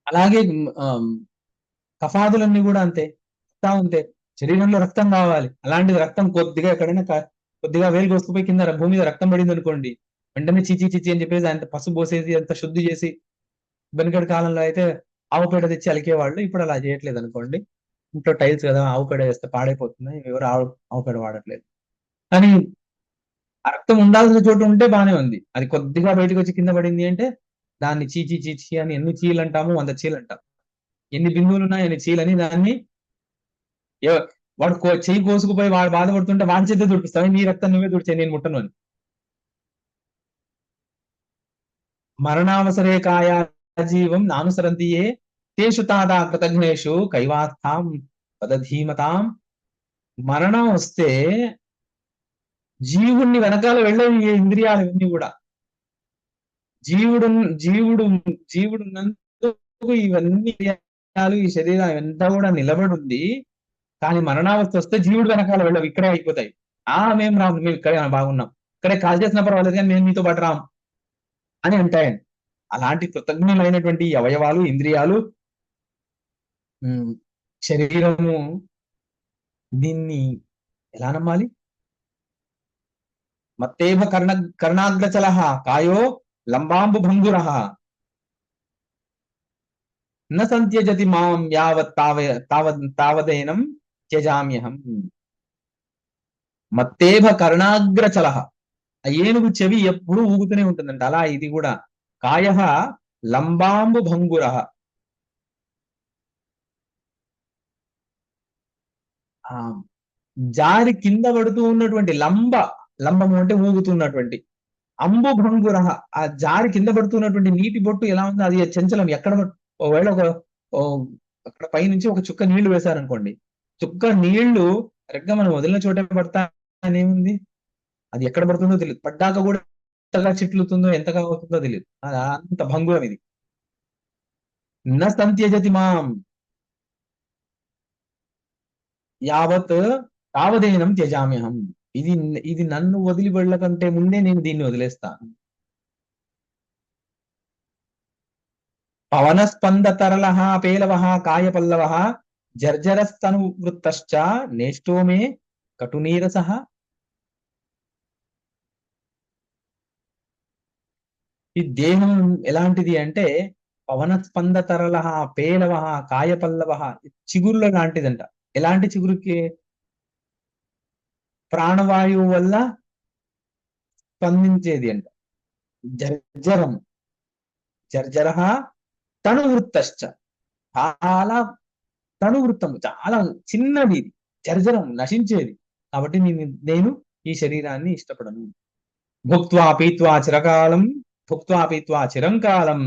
అలాగే కఫాదులన్నీ కూడా అంతే, అంతే. శరీరంలో రక్తం కావాలి, అలాంటిది రక్తం కొద్దిగా ఎక్కడైనా కొద్దిగా వేలు కోసుకుపోయి కింద భూమి మీద రక్తం పడింది అనుకోండి, వెంటనే చిచి చిచి అని చెప్పేసి అంత పసుపు పోసేసి అంత శుద్ధి చేసి, వెనకటి కాలంలో అయితే ఆవు పేడ తెచ్చి అలికేవాళ్ళు, ఇప్పుడు అలా చేయట్లేదు అనుకోండి. ఇంట్లో టైల్స్ కదా, ఆవు పేడ వేస్తే పాడైపోతుంది, ఎవరు ఆవు పేడ వాడట్లేదు. కానీ ఆ రక్తం ఉండాల్సిన చోటు ఉంటే బానే ఉంది, అది కొద్దిగా బయటకు వచ్చి కింద పడింది అంటే దాన్ని చీచి చీచి అని ఎన్ని చీలు అంటాము, 100 చీలు అంటాం. ఎన్ని బిందువులు ఉన్నాయి ఎన్ని చీలని దాన్ని వాడు చెయ్యి కోసుకుపోయి వాడు బాధపడుతుంటే వాడి చేతే తుడిపిస్తావు, నీ రక్తం నువ్వే తుడిచే, నేను ముట్టను అని. మరణావసరే కాయా జీవం నానుసరంతియే తేషు తాదా కృతజ్ఞేషు కైవాస్థాం పదధీమతాం. మరణం వస్తే జీవుణ్ణి వెనకాల వెళ్ళవు ఈ ఇంద్రియాలు ఇవన్నీ కూడా. జీవుడు జీవుడు జీవుడున్నందుకు ఇవన్నీ ఈ శరీరం ఇవంతా కూడా నిలబడి ఉంది. కానీ మరణావస్థ వస్తే జీవుడు వెనకాల వెళ్ళవు, ఇక్కడే అయిపోతాయి. మేము రాము, మేము ఇక్కడే బాగున్నాం, ఇక్కడే కాల్ చేసినా పర్వాలేదు కానీ మేము మీతో పాటు రాం అని అంటాయండి. అలాంటి కృతజ్ఞులైనటువంటి ఈ అవయవాలు, ఇంద్రియాలు, ఉమ్, శరీరము, దీన్ని ఎలా నమ్మాలి? మత్తేభ కర్ణాగ్రచల కాయో లంబాంబు భంగుర న సంత్యజతి మాం యావత్ తావదేనం త్యజామ్యహం. మత్తేభ కర్ణాగ్రచల, ఆ ఏనుగు చెవి ఎప్పుడూ ఊగుతూనే ఉంటుందంట. అలా ఇది కూడా కాయ లంబాంబు భంగుర, ఆ జారి కింద పడుతూ ఉన్నటువంటి లంబము అంటే ఊగుతున్నటువంటి, అంబు భంగుర, ఆ జారి కింద పడుతున్నటువంటి నీటి బొట్టు ఎలా ఉందో అది చంచలం. ఎక్కడ ఒకవేళ ఓ, అక్కడ పైనుంచి ఒక చుక్క నీళ్లు వేశారనుకోండి, చుక్క నీళ్లు కరెక్ట్గా మనం వదిలిన చోటే పడతా అనేముంది, అది ఎక్కడ పడుతుందో తెలియదు. పడ్డాక కూడా ఎంతగా చిట్లుతుందో ఎంతగా అవుతుందో తెలియదు. అది అంత భంగురం ఇది. న సంత్యజతి మాం యావత్ తావదేనం త్యజామ్యహం. ఇది ఇది నన్ను వదిలి వెళ్ళకంటే ముందే నేను దీన్ని వదిలేస్తాను. పవనస్పంద తరళ పేలవ కాయపల్లవ జర్జరస్తను వృత్తశ్చ నేష్టో మే కటునీరస. ఈ దేహం ఎలాంటిది అంటే పవనస్పంద తరళ పేలవ కాయపల్లవ, చిగురుల లాంటిదంట. ఎలాంటి చిగురుకి? ప్రాణవాయువు వల్ల స్పందించేది అంట. జర్జరం, జర్జర తనువృత్తశ్చ, చాలా తనువృత్తం, చాలా చిన్నది ఇది. జర్జరం, నశించేది. కాబట్టి నేను ఈ శరీరాన్ని ఇష్టపడను. భుక్త్వా పీత్వా చిరకాలం, భుక్త్వా పీత్వా చిరంకాలం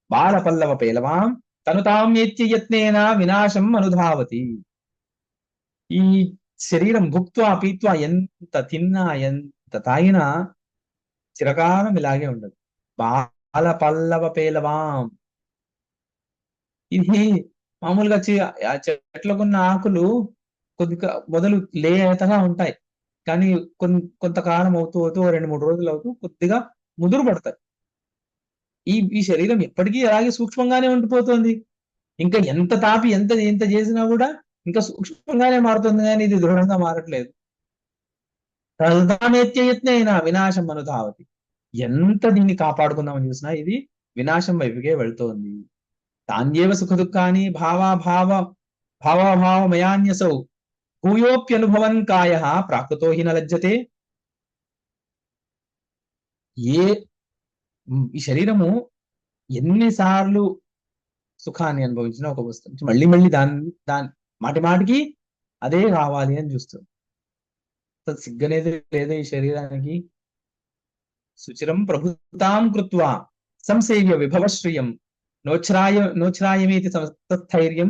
బాలపల్లవ పేలవాం తనుతామ్యేత్య యత్నేన వినాశం అనుధావతి. ఈ శరీరం భుక్త్వా పీత్వా, ఎంత తిన్నా ఎంత తాగినా చిరకాలం ఇలాగే ఉండదు. బాలపల్లవ పేలవాం, ఇది మామూలుగా ఆ చెట్లకున్న ఆకులు కొద్దిగా మొదలు లేతగా ఉంటాయి, కానీ కొంతకాలం అవుతూ అవుతూ 2-3 రోజులు అవుతూ కొద్దిగా ముదురు పడతాయి. ఈ శరీరం ఎప్పటికీ అలాగే సూక్ష్మంగానే ఉండిపోతుంది. ఇంకా ఎంత తాపి ఎంత ఎంత చేసినా కూడా ఇంకా సూక్ష్మంగానే మారుతుంది, కానీ ఇది దృఢంగా మారట్లేదు. తల్దానేత్యయత్నైన వినాశం అనుధావతి. ఎంత దీన్ని కాపాడుకుందామని చూసినా ఇది వినాశం వైపుకే వెళ్తోంది. తాన్యేవ సుఖ దుఃఖాన్ని భావాభావమయాన్యసౌ భూయోప్యనుభవన్ కాయ ప్రాకృతో హి న లజ్జతే. ఈ శరీరము ఎన్నిసార్లు సుఖాన్ని అనుభవించినా ఒక వస్తువు మళ్ళీ మళ్ళీ దాని మాటి మాటికి అదే కావాలి అని చూస్తుంది. సిగ్గనేది లేదా ఈ శరీరానికి? సుచిరం ప్రభుతాం కృత్వా సంసేవ్య విభవశ్రియం నోచ్రాయమేతి తస్థైర్యం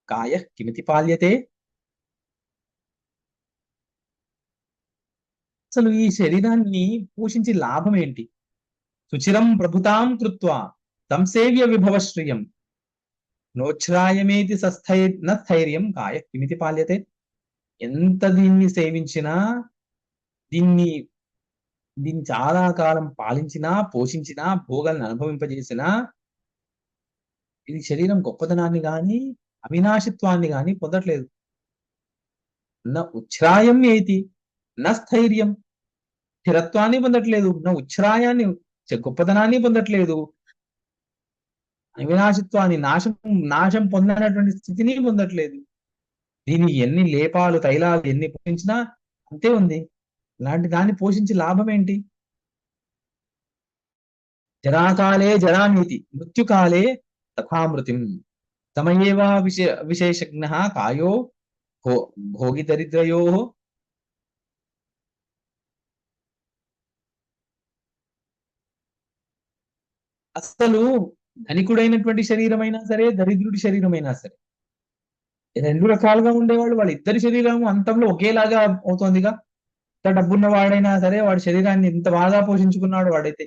కాయ కిమితి పాల్యతే. అసలు ఈ శరీరాన్ని పోషించి లాభం ఏంటి? సుచిరం ప్రభుతాం కృత్వా సంసేవ్య విభవశ్రియం నోచ్రాయమేతి స్థైర్యం కాయ కిమితి పాల్యతే. ఎంత దీన్ని సేవించినా, దీన్ని చాలా కాలం పాలించినా, పోషించినా, భోగాలను అనుభవింపజేసినా ఇది శరీరం గొప్పతనాన్ని గాని అవినాశిత్వాన్ని గాని పొందట్లేదు. నా ఉచ్ఛ్రాయం ఏతి నా స్థైర్యం, స్థిరత్వాన్ని పొందట్లేదు. నా ఉచ్ఛ్రాయాన్ని, గొప్పతనాన్ని పొందట్లేదు. అవినాశిత్వాన్ని, నాశం పొందనటువంటి స్థితిని పొందట్లేదు. దీనికి ఎన్ని లేపాలు తైలాలు ఎన్ని పోషించినా అంతే ఉంది. ఇలాంటి దాన్ని పోషించి లాభం ఏంటి? జరాకాలే జరానీతి మృత్యుకాలే తథామృతిం సమయేవా విశేషజ్ఞ కాయో భోగి దరిద్రయో. అసలు ధనికుడైనటువంటి శరీరమైనా సరే, దరిద్రుడి శరీరమైనా సరే, 2 రకాలుగా ఉండేవాళ్ళు, వాళ్ళ ఇద్దరి శరీరం అంతంలో ఒకేలాగా అవుతోందిగా. ఎంత డబ్బున్న వాడైనా సరే వాడి శరీరాన్ని ఎంత బాగా పోషించుకున్నాడు వాడైతే.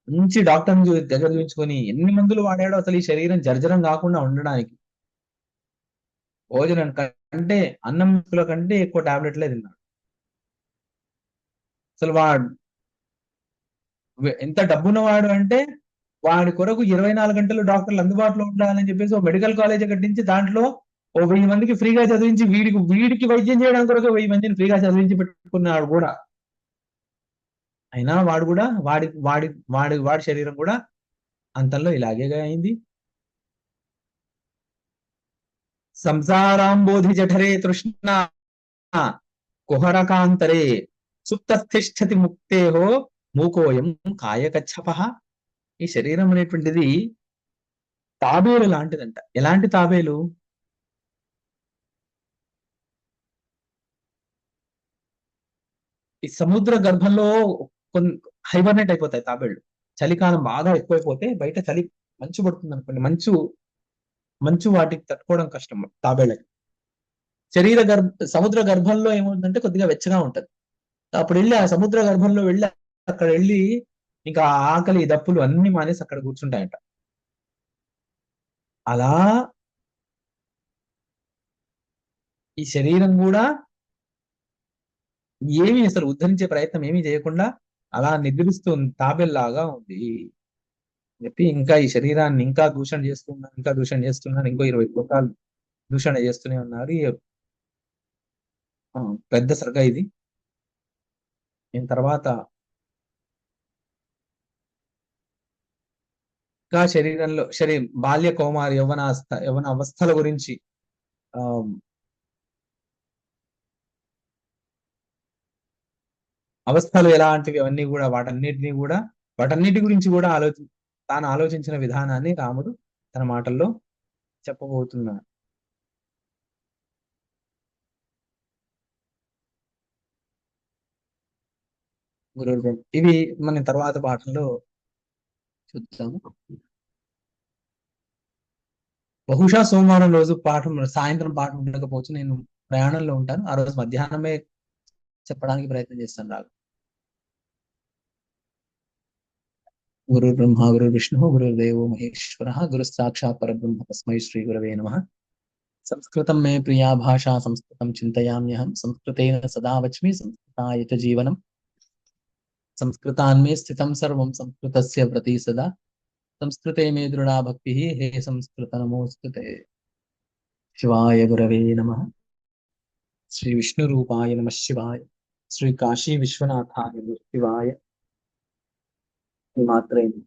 మంచి డాక్టర్ దగ్గర చూపించుకొని ఎన్ని మందులు వాడాడో అసలు ఈ శరీరం జర్జరం కాకుండా ఉండడానికి. భోజనం కంటే, అన్నం కంటే ఎక్కువ టాబ్లెట్లే తిన్నాడు. అసలు వాడు ఎంత డబ్బున్నవాడు అంటే వాడి కొరకు 24 గంటలు డాక్టర్లు అందుబాటులో ఉండాలని చెప్పేసి ఒక మెడికల్ కాలేజ్ కట్టించి దాంట్లో ఓ 1000 మందికి ఫ్రీగా చదివించి వీడికి వైద్యం చేయడానికి కొరకు 1000 మందిని ఫ్రీగా చదివించి పెట్టుకున్నాడు కూడా. అయినా వాడు కూడా వాడి శరీరం కూడా అంతంలో ఇలాగే అయింది. సంసారాంబోధి జఠరే తృష్ణ కుహరకాంతరే సుప్తతిష్ఠతి ముక్తేహో మూకోయం కాయకచ్చప. ఈ శరీరం అనేటువంటిది తాబేలు లాంటిదంట. ఎలాంటి తాబేలు? ఈ సముద్ర గర్భంలో హైబర్నేట్ అయిపోతాయి తాబేళ్లు. చలికాలం బాగా ఎక్కువైపోతే బయట చలి మంచు పడుతుంది అనుకోండి, మంచు వాటికి తట్టుకోవడం కష్టం తాబేళ్ళకి. సముద్ర గర్భంలో ఏమవుతుందంటే కొద్దిగా వెచ్చగా ఉంటది. అప్పుడు వెళ్ళి ఆ సముద్ర గర్భంలో వెళ్ళి అక్కడ వెళ్ళి ఇంకా ఆకలి దప్పులు అన్ని మానేసి అక్కడ కూర్చుంటాయంట. అలా ఈ శరీరం కూడా ఏమీ అసలు ఉద్ధరించే ప్రయత్నం ఏమీ చేయకుండా అలా నిద్రిస్తూ తాబేల్లాగా ఉంది చెప్పి ఇంకా ఈ శరీరాన్ని ఇంకా దూషణ చేస్తున్నారు. ఇంకో 20 లోకాలు దూషణ చేస్తూనే ఉన్నారు. పెద్ద సర్గ ఇది. దీని తర్వాత ఇంకా శరీరంలో బాల్య కౌమార యవ్వన అవస్థల గురించి అవస్థలు ఎలాంటివి అవన్నీ కూడా వాటన్నిటి గురించి కూడా తాను ఆలోచించిన విధానాన్ని రాముడు తన మాటల్లో చెప్పబోతున్నాడు. ఇవి మన తర్వాత పాఠంలో చూద్దాము. బహుశా సోమవారం రోజు సాయంత్రం పాఠం ఉండకపోవచ్చు. నేను ప్రయాణంలో ఉంటాను. ఆ రోజు మధ్యాహ్నమే చెప్పడానికి ప్రయత్నం చేస్తాను. రాదు. గురు బ్రహ్మ గురు విష్ణు గురుర్దేవో మహేశ్వర గురు సాక్షాత్ పరబ్రహ్మ తస్మై శ్రీ గురవే నమః. సంస్కృతం మే ప్రియా భాషా సంస్కృతం చింతయామ్యహం సంస్కృతేన సదా వచ్మి సంస్కృతాయ చ జీవనం సంస్కృతాన్మే స్థితం సర్వం సంస్కృతస్య ప్రతి సదా సంస్కృతే మే దృఢా భక్తి హే సంస్కృత నమోస్తుతే. శివాయ గురవే నమః. శ్రీ విష్ణు రూపాయ నమః శివాయ. శ్రీ కాశీ విశ్వనాథాయ శివాయ. మాత్రమే.